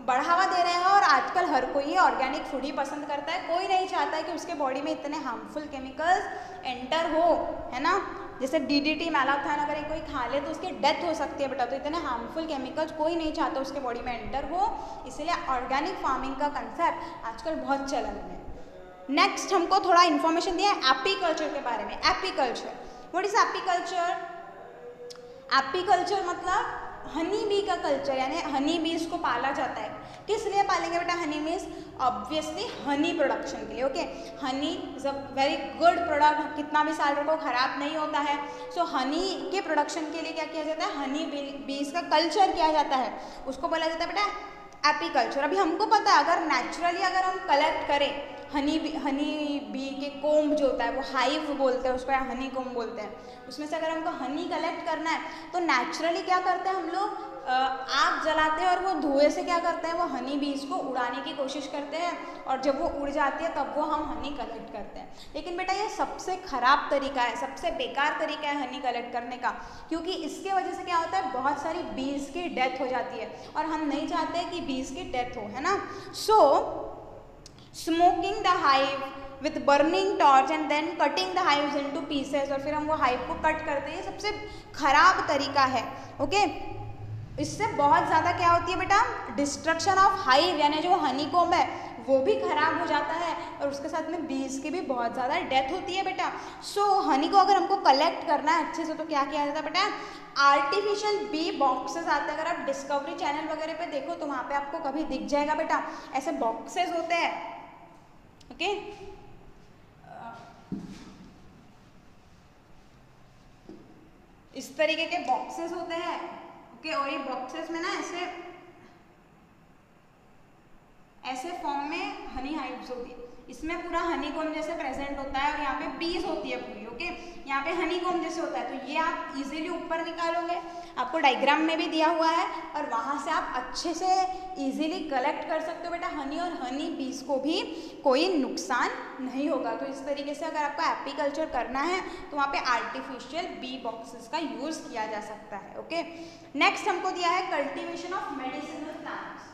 बढ़ावा दे रहे हैं और आजकल हर कोई ऑर्गेनिक फूड ही पसंद करता है. कोई नहीं चाहता है कि उसके बॉडी में इतने हार्मफुल केमिकल्स एंटर हो, है ना. जैसे DDT मैलाथोन अगर कोई खा ले तो उसकी डेथ हो सकती है बेटा. तो इतने हार्मफुल केमिकल्स कोई नहीं चाहता उसके बॉडी में एंटर हो, इसलिए ऑर्गेनिक फार्मिंग का कंसेप्ट आजकल बहुत चलन में. नेक्स्ट हमको थोड़ा इन्फॉर्मेशन दिया है एपीकल्चर के बारे में. Apiculture, what is apiculture? Apiculture मतलब हनी बी का कल्चर, यानी हनी बीज को पाला जाता है. किस लिए पालेंगे बेटा हनी बीज? ऑब्वियसली हनी प्रोडक्शन के लिए. Okay, honey is a very good product, कितना भी साल रखो खराब नहीं होता है. सो हनी के प्रोडक्शन के लिए क्या किया जाता है? हनी बीज का कल्चर किया जाता है, उसको बोला जाता है बेटा एपीकल्चर. अभी हमको पता है अगर नेचुरली अगर हम कलेक्ट करें हनी बी के कोम्ब जो होता है वो हाइव बोलते हैं उसको, या हनी कोम्ब बोलते हैं, उसमें से अगर हमको हनी कलेक्ट करना है तो नेचुरली क्या करते हैं हम लोग, आग जलाते हैं और वो धुएं से क्या करते हैं, वो हनी बीज को उड़ाने की कोशिश करते हैं, और जब वो उड़ जाती है तब वो हम हनी कलेक्ट करते हैं. लेकिन बेटा ये सबसे ख़राब तरीका है, सबसे बेकार तरीका है हनी कलेक्ट करने का, क्योंकि इसके वजह से क्या होता है बहुत सारी बीज की डेथ हो जाती है और हम नहीं चाहते कि बीज की डेथ हो, है ना. So smoking the hive with burning torch and then cutting the hives into pieces, और फिर हम वो हाइव को कट करते हैं, ये सबसे खराब तरीका है. ओके, इससे बहुत ज़्यादा क्या होती है बेटा, डिस्ट्रक्शन ऑफ हाइव, यानी जो हनी कॉम्ब है वो भी खराब हो जाता है और उसके साथ में बीज की भी बहुत ज़्यादा डेथ होती है बेटा. सो हनी को अगर हमको कलेक्ट करना है अच्छे से तो क्या किया जाता है बेटा, आर्टिफिशियल बी बॉक्सेस आते हैं. अगर आप डिस्कवरी चैनल वगैरह पे देखो तो वहाँ पे आपको कभी दिख जाएगा बेटा, ऐसे बॉक्सेस होते हैं. ओके, इस तरीके के बॉक्सेस होते हैं, ओके, और ये बॉक्सेस में ना ऐसे फॉर्म में हनी हाइव्स होती है, इसमें पूरा हनी कॉम्ब जैसे प्रेजेंट होता है और यहाँ पे बीज होती है पूरी, ओके, यहाँ पे हनी कॉम्ब जैसे होता है। तो ये आप इजीली ऊपर निकालोगे, आपको डायग्राम में भी दिया हुआ है, और वहाँ से आप अच्छे से इजीली कलेक्ट कर सकते हो बेटा हनी, और हनी बीज को भी कोई नुकसान नहीं होगा। तो इस तरीके से अगर आपको एपीकल्चर करना है तो वहाँ पे आर्टिफिशियल बी बॉक्सेस का यूज़ किया जा सकता है, ओके। नेक्स्ट हमको दिया है cultivation of medicinal plants.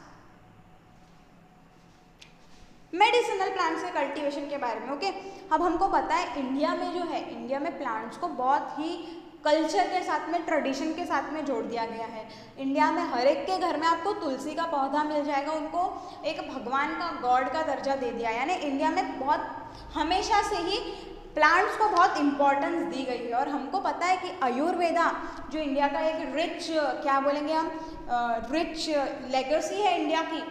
Medicinal plants के कल्टीवेशन के बारे में, ओके। अब हमको पता है इंडिया में जो है, इंडिया में प्लांट्स को बहुत ही कल्चर के साथ में, ट्रेडिशन के साथ में जोड़ दिया गया है। इंडिया में हर एक के घर में आपको तुलसी का पौधा मिल जाएगा, उनको एक भगवान का, गॉड का दर्जा दे दिया, यानी इंडिया में बहुत हमेशा से ही प्लांट्स को बहुत इम्पोर्टेंस दी गई है। और हमको पता है कि आयुर्वेदा जो इंडिया का एक रिच, क्या बोलेंगे हम, रिच लेगेसी है इंडिया की,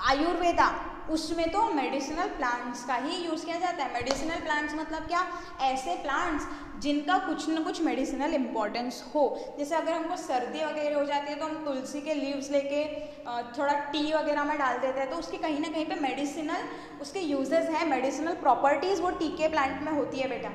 आयुर्वेदा, उसमें तो मेडिसिनल प्लांट्स का ही यूज़ किया जाता है। मेडिसिनल प्लांट्स मतलब क्या, ऐसे प्लांट्स जिनका कुछ न कुछ मेडिसिनल इम्पोर्टेंस हो। जैसे अगर हमको सर्दी वगैरह हो जाती है तो हम तुलसी के लीव्स लेके थोड़ा टी वगैरह में डाल देते हैं, तो उसके कहीं ना कहीं पे मेडिसिनल उसके यूजेस हैं, मेडिसिनल प्रॉपर्टीज़ वो टी के प्लांट में होती है बेटा।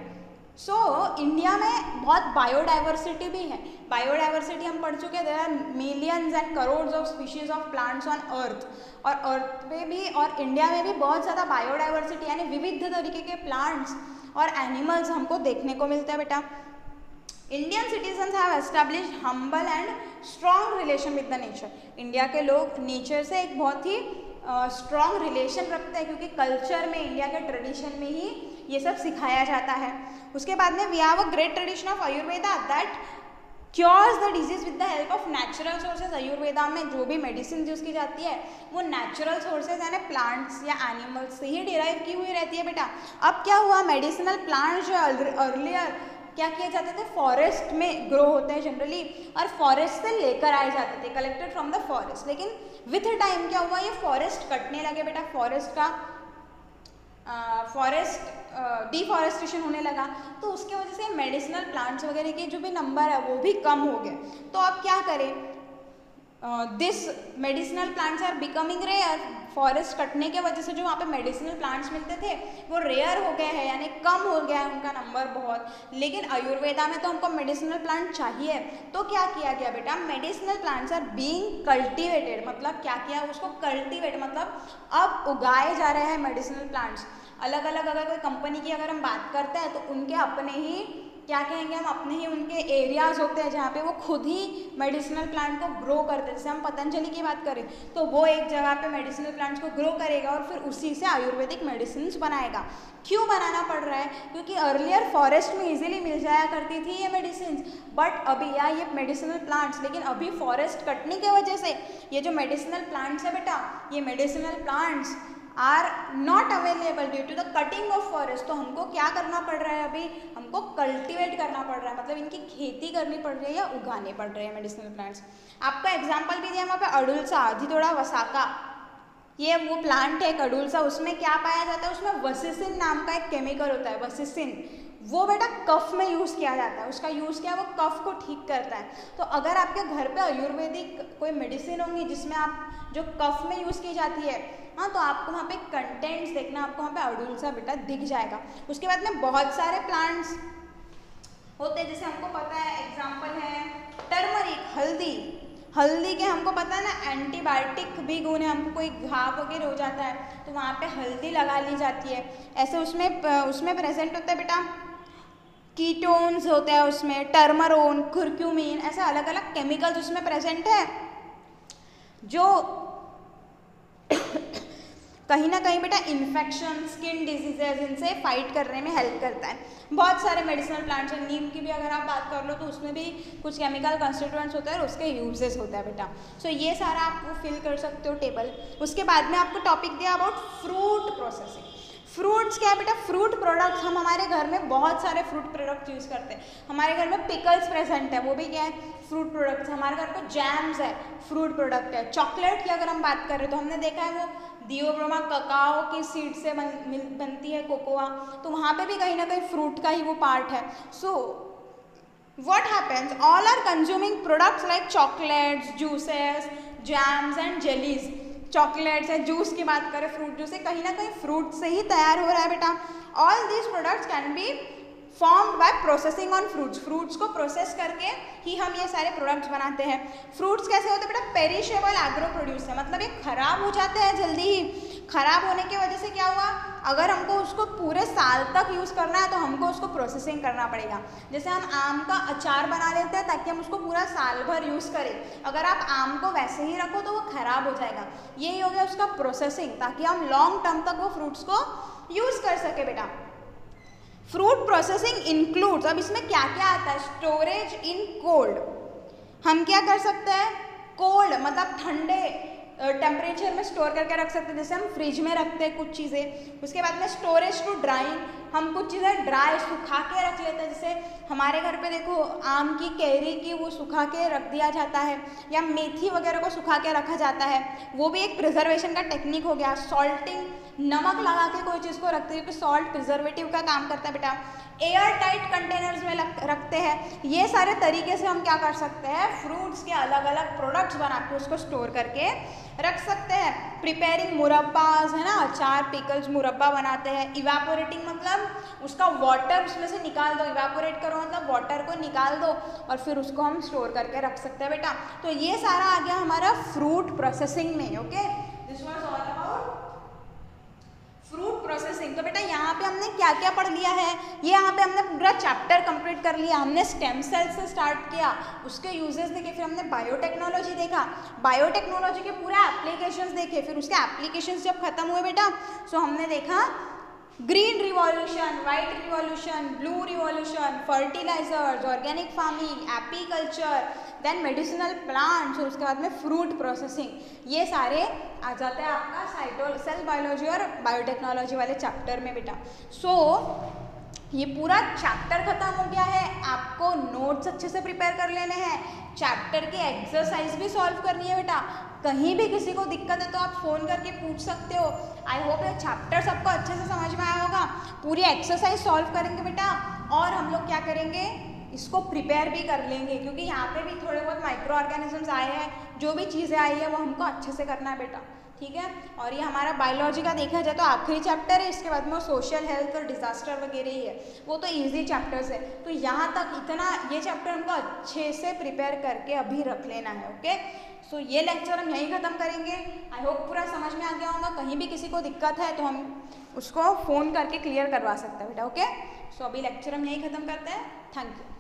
सो इंडिया में बहुत बायोडाइवर्सिटी भी है। बायोडाइवर्सिटी हम पढ़ चुके हैं, there are millions and crores of species of plants on earth, और अर्थ पे भी और इंडिया में भी बहुत ज़्यादा बायोडाइवर्सिटी यानी विविध तरीके के प्लांट्स और एनिमल्स हमको देखने को मिलते हैं बेटा। Indian citizens have established humble and strong relation with the nature. India के लोग नेचर से एक बहुत ही स्ट्रॉन्ग रिलेशन रखते हैं, क्योंकि कल्चर में, इंडिया के ट्रेडिशन में ही ये सब सिखाया जाता है। उसके बाद में we have a great tradition of Ayurveda that cures the disease with the help of natural sources. Ayurveda में जो भी मेडिसिन यूज़ की जाती है वो नेचुरल सोर्सेज यानी प्लांट्स या एनिमल्स से ही डिराइव की हुई रहती है बेटा। अब क्या हुआ, मेडिसिनल प्लांट्स जो अर्लियर क्या किए जाते थे, फॉरेस्ट में ग्रो होते हैं जनरली, और फॉरेस्ट से लेकर आए जाते थे, कलेक्टेड फ्रॉम द फॉरेस्ट। लेकिन विथ टाइम क्या हुआ, ये फॉरेस्ट कटने लगे बेटा, डिफॉरेस्टेशन होने लगा, तो उसके वजह से मेडिसिनल प्लांट्स वगैरह के जो भी नंबर है वो भी कम हो गए। तो अब क्या करें, this medicinal plants are becoming rare. Forest कटने के वजह से जो वहाँ पे मेडिसिनल प्लांट्स मिलते थे वो रेयर हो गए हैं, यानी कम हो गया है उनका नंबर बहुत। लेकिन आयुर्वेदा में तो हमको मेडिसिनल प्लांट चाहिए, तो क्या किया गया बेटा, medicinal plants are being cultivated. मतलब क्या किया, उसको कल्टीवेट मतलब अब उगाए जा रहे हैं मेडिसिनल प्लांट्स। अलग अलग अगर कोई कंपनी की अगर हम बात करते हैं तो उनके अपने ही क्या कहेंगे हम, अपने ही उनके एरियाज़ होते हैं जहाँ पे वो खुद ही मेडिसिनल प्लांट को ग्रो करते हैं। जैसे हम पतंजलि की बात करें तो वो एक जगह पे मेडिसिनल प्लांट्स को ग्रो करेगा और फिर उसी से आयुर्वेदिक मेडिसिन बनाएगा। क्यों बनाना पड़ रहा है, क्योंकि अर्लियर फॉरेस्ट में इजीली मिल जाया करती थी ये मेडिसिन, बट अभी या ये मेडिसिनल प्लांट्स, लेकिन अभी फॉरेस्ट कटने की वजह से ये जो मेडिसिनल प्लांट्स है बेटा, ये medicinal plants are not available due to the cutting of forest. तो हमको क्या करना पड़ रहा है, अभी हमको कल्टीवेट करना पड़ रहा है, मतलब इनकी खेती करनी पड़ रही है या उगाने पड़ रहे हैं मेडिसिनल प्लांट्स। आपका एग्जाम्पल भी दिया वहाँ पे अडुलसा, अधिथोड़ा वसाका, ये वो प्लांट है अडुलसा, उसमें क्या पाया जाता है, उसमें वसिसिन नाम का एक केमिकल होता है, वसिसिन, वो बेटा कफ में यूज़ किया जाता है। उसका यूज़ क्या है, वो कफ को ठीक करता है। तो अगर आपके घर पे आयुर्वेदिक कोई मेडिसिन होंगी जिसमें आप जो कफ में यूज़ की जाती है, हाँ, तो आपको वहाँ पे कंटेंट्स देखना, आपको वहाँ पे अडुलसा बेटा दिख जाएगा। उसके बाद में बहुत सारे प्लांट्स होते हैं, जैसे हमको पता है एग्जाम्पल है टर्मरिक, हल्दी। हल्दी के हमको पता है ना एंटीबायोटिक भी गुण है, हमको कोई घाव वगैरह हो जाता है तो वहाँ पे हल्दी लगा ली जाती है। ऐसे उसमें प्रेजेंट होता है बेटा कीटोन्स होते हैं, उसमें टर्मरोन, कुर्क्यूमिन, ऐसे अलग अलग केमिकल्स उसमें प्रेजेंट है जो कहीं ना कहीं बेटा इन्फेक्शन, स्किन डिजीजेज, इनसे फाइट करने में हेल्प करता है। बहुत सारे मेडिसिनल प्लांट्स हैं, नीम की भी अगर आप बात कर लो तो उसमें भी कुछ केमिकल कंस्टिट्यूएंट्स होते हैं और उसके यूजेस होता है बेटा। सो ये सारा आप फिल कर सकते हो टेबल। उसके बाद में आपको टॉपिक दिया अबाउट फ्रूट प्रोसेसिंग। फ्रूट्स क्या है बेटा, फ्रूट प्रोडक्ट्स, हम हमारे घर में बहुत सारे फ्रूट प्रोडक्ट यूज़ करते हैं। हमारे घर में पिकल्स प्रेजेंट है, वो भी क्या है, फ्रूट प्रोडक्ट्स। हमारे घर पे जैम्स है, फ्रूट प्रोडक्ट है। चॉकलेट की अगर हम बात करें तो हमने देखा है वो दियोब्रोमा ककाओ की सीड से बनती है, कोकोआ, तो वहाँ पे भी कहीं ना कहीं फ्रूट का ही वो पार्ट है। सो what happens, all are consuming products like chocolates, juices, jams and jellies. Chocolates है, जूस की बात करें, फ्रूट जूस है, कहीं ना कहीं फ्रूट से ही तैयार हो रहा है बेटा. All these products can be formed by processing on fruits. Fruits को प्रोसेस करके ही हम ये सारे प्रोडक्ट्स बनाते हैं. फ्रूट्स कैसे होते हैं बेटा? पेरिशेबल एग्रो प्रोड्यूस है, मतलब ये खराब हो जाते हैं जल्दी ही. खराब होने की वजह से क्या हुआ, अगर हमको उसको पूरे साल तक यूज़ करना है तो हमको उसको प्रोसेसिंग करना पड़ेगा. जैसे हम आम का अचार बना लेते हैं ताकि हम उसको पूरा साल भर यूज़ करें. अगर आप आम को वैसे ही रखो तो वो खराब हो जाएगा. यही हो गया उसका प्रोसेसिंग, ताकि हम लॉन्ग टर्म तक वो फ्रूट्स को यूज़ कर सके बेटा. फ्रूट प्रोसेसिंग इंक्लूड्स, अब इसमें क्या क्या आता है? स्टोरेज इन कोल्ड, हम क्या कर सकते हैं? कोल्ड मतलब ठंडे टेम्परेचर में स्टोर करके रख सकते हैं, जैसे हम फ्रिज में रखते हैं कुछ चीज़ें. उसके बाद में स्टोरेज टू ड्राइंग, हम कुछ चीज़ें ड्राई सुखा के रख लेते हैं. जैसे हमारे घर पे देखो आम की कैरी की वो सुखा के रख दिया जाता है, या मेथी वगैरह को सुखा के रखा जाता है, वो भी एक प्रिजर्वेशन का टेक्निक हो गया. सॉल्टिंग, नमक लगा के कोई चीज़ को रखते हैं क्योंकि सॉल्ट प्रिजर्वेटिव का काम करता है बेटा. एयर टाइट कंटेनर्स में रखते हैं. ये सारे तरीके से हम क्या कर सकते हैं? फ्रूट्स के अलग अलग प्रोडक्ट्स बना के उसको स्टोर करके रख सकते हैं. प्रिपेयरिंग मुरब्बाज है ना, अचार, पिकल्स, मुरब्बा बनाते हैं. इवापोरेटिंग मतलब उसका वाटर उसमें से निकाल दो. इवापोरेट करो मतलब वाटर को निकाल दो और फिर उसको हम स्टोर करके रख सकते हैं बेटा. तो ये सारा आ गया हमारा फ्रूट प्रोसेसिंग में. Okay, this was all about fruit processing. तो बेटा यहाँ पे हमने क्या क्या पढ़ लिया है? ये यहाँ पे हमने पूरा चैप्टर कंप्लीट कर लिया. हमने स्टेम सेल से स्टार्ट किया, उसके यूजेस देखे, फिर हमने बायोटेक्नोलॉजी देखा, बायोटेक्नोलॉजी के पूरा एप्लीकेशंस देखे, फिर उसके एप्लीकेशंस जब खत्म हुए बेटा सो हमने देखा green revolution, white revolution, blue revolution, fertilizers, organic farming, apiculture, then medicinal plants, और उसके बाद में फ्रूट प्रोसेसिंग. ये सारे आ जाते हैं आपका सेल बायोलॉजी और बायोटेक्नोलॉजी वाले चैप्टर में बेटा. सो ये पूरा चैप्टर खत्म हो गया है. आपको नोट्स अच्छे से प्रिपेयर कर लेने हैं, चैप्टर की एक्सरसाइज भी सॉल्व करनी है बेटा. कहीं भी किसी को दिक्कत है तो आप फ़ोन करके पूछ सकते हो. आई होप ये चैप्टर सबको अच्छे से समझ में आया होगा. पूरी एक्सरसाइज सॉल्व करेंगे बेटा, और हम लोग क्या करेंगे, इसको प्रिपेयर भी कर लेंगे, क्योंकि यहाँ पे भी थोड़े बहुत माइक्रो ऑर्गेनिजम्स आए हैं. जो भी चीज़ें आई है वो हमको अच्छे से करना है बेटा, ठीक है. और ये हमारा बायोलॉजी का देखा जाए तो आखिरी चैप्टर है. इसके बाद में वो सोशल हेल्थ और डिजास्टर वगैरह ही है, वो तो इजी चैप्टर्स है. तो यहाँ तक इतना ये चैप्टर हमको अच्छे से प्रिपेयर करके अभी रख लेना है. ओके, सो ये लेक्चर हम यहीं ख़त्म करेंगे. आई होप पूरा समझ में आ गया होगा. कहीं भी किसी को दिक्कत है तो हम उसको फ़ोन करके क्लियर करवा सकते हैं बेटा. ओके, सो अभी लेक्चर हम यहीं ख़त्म करते हैं. Thank you.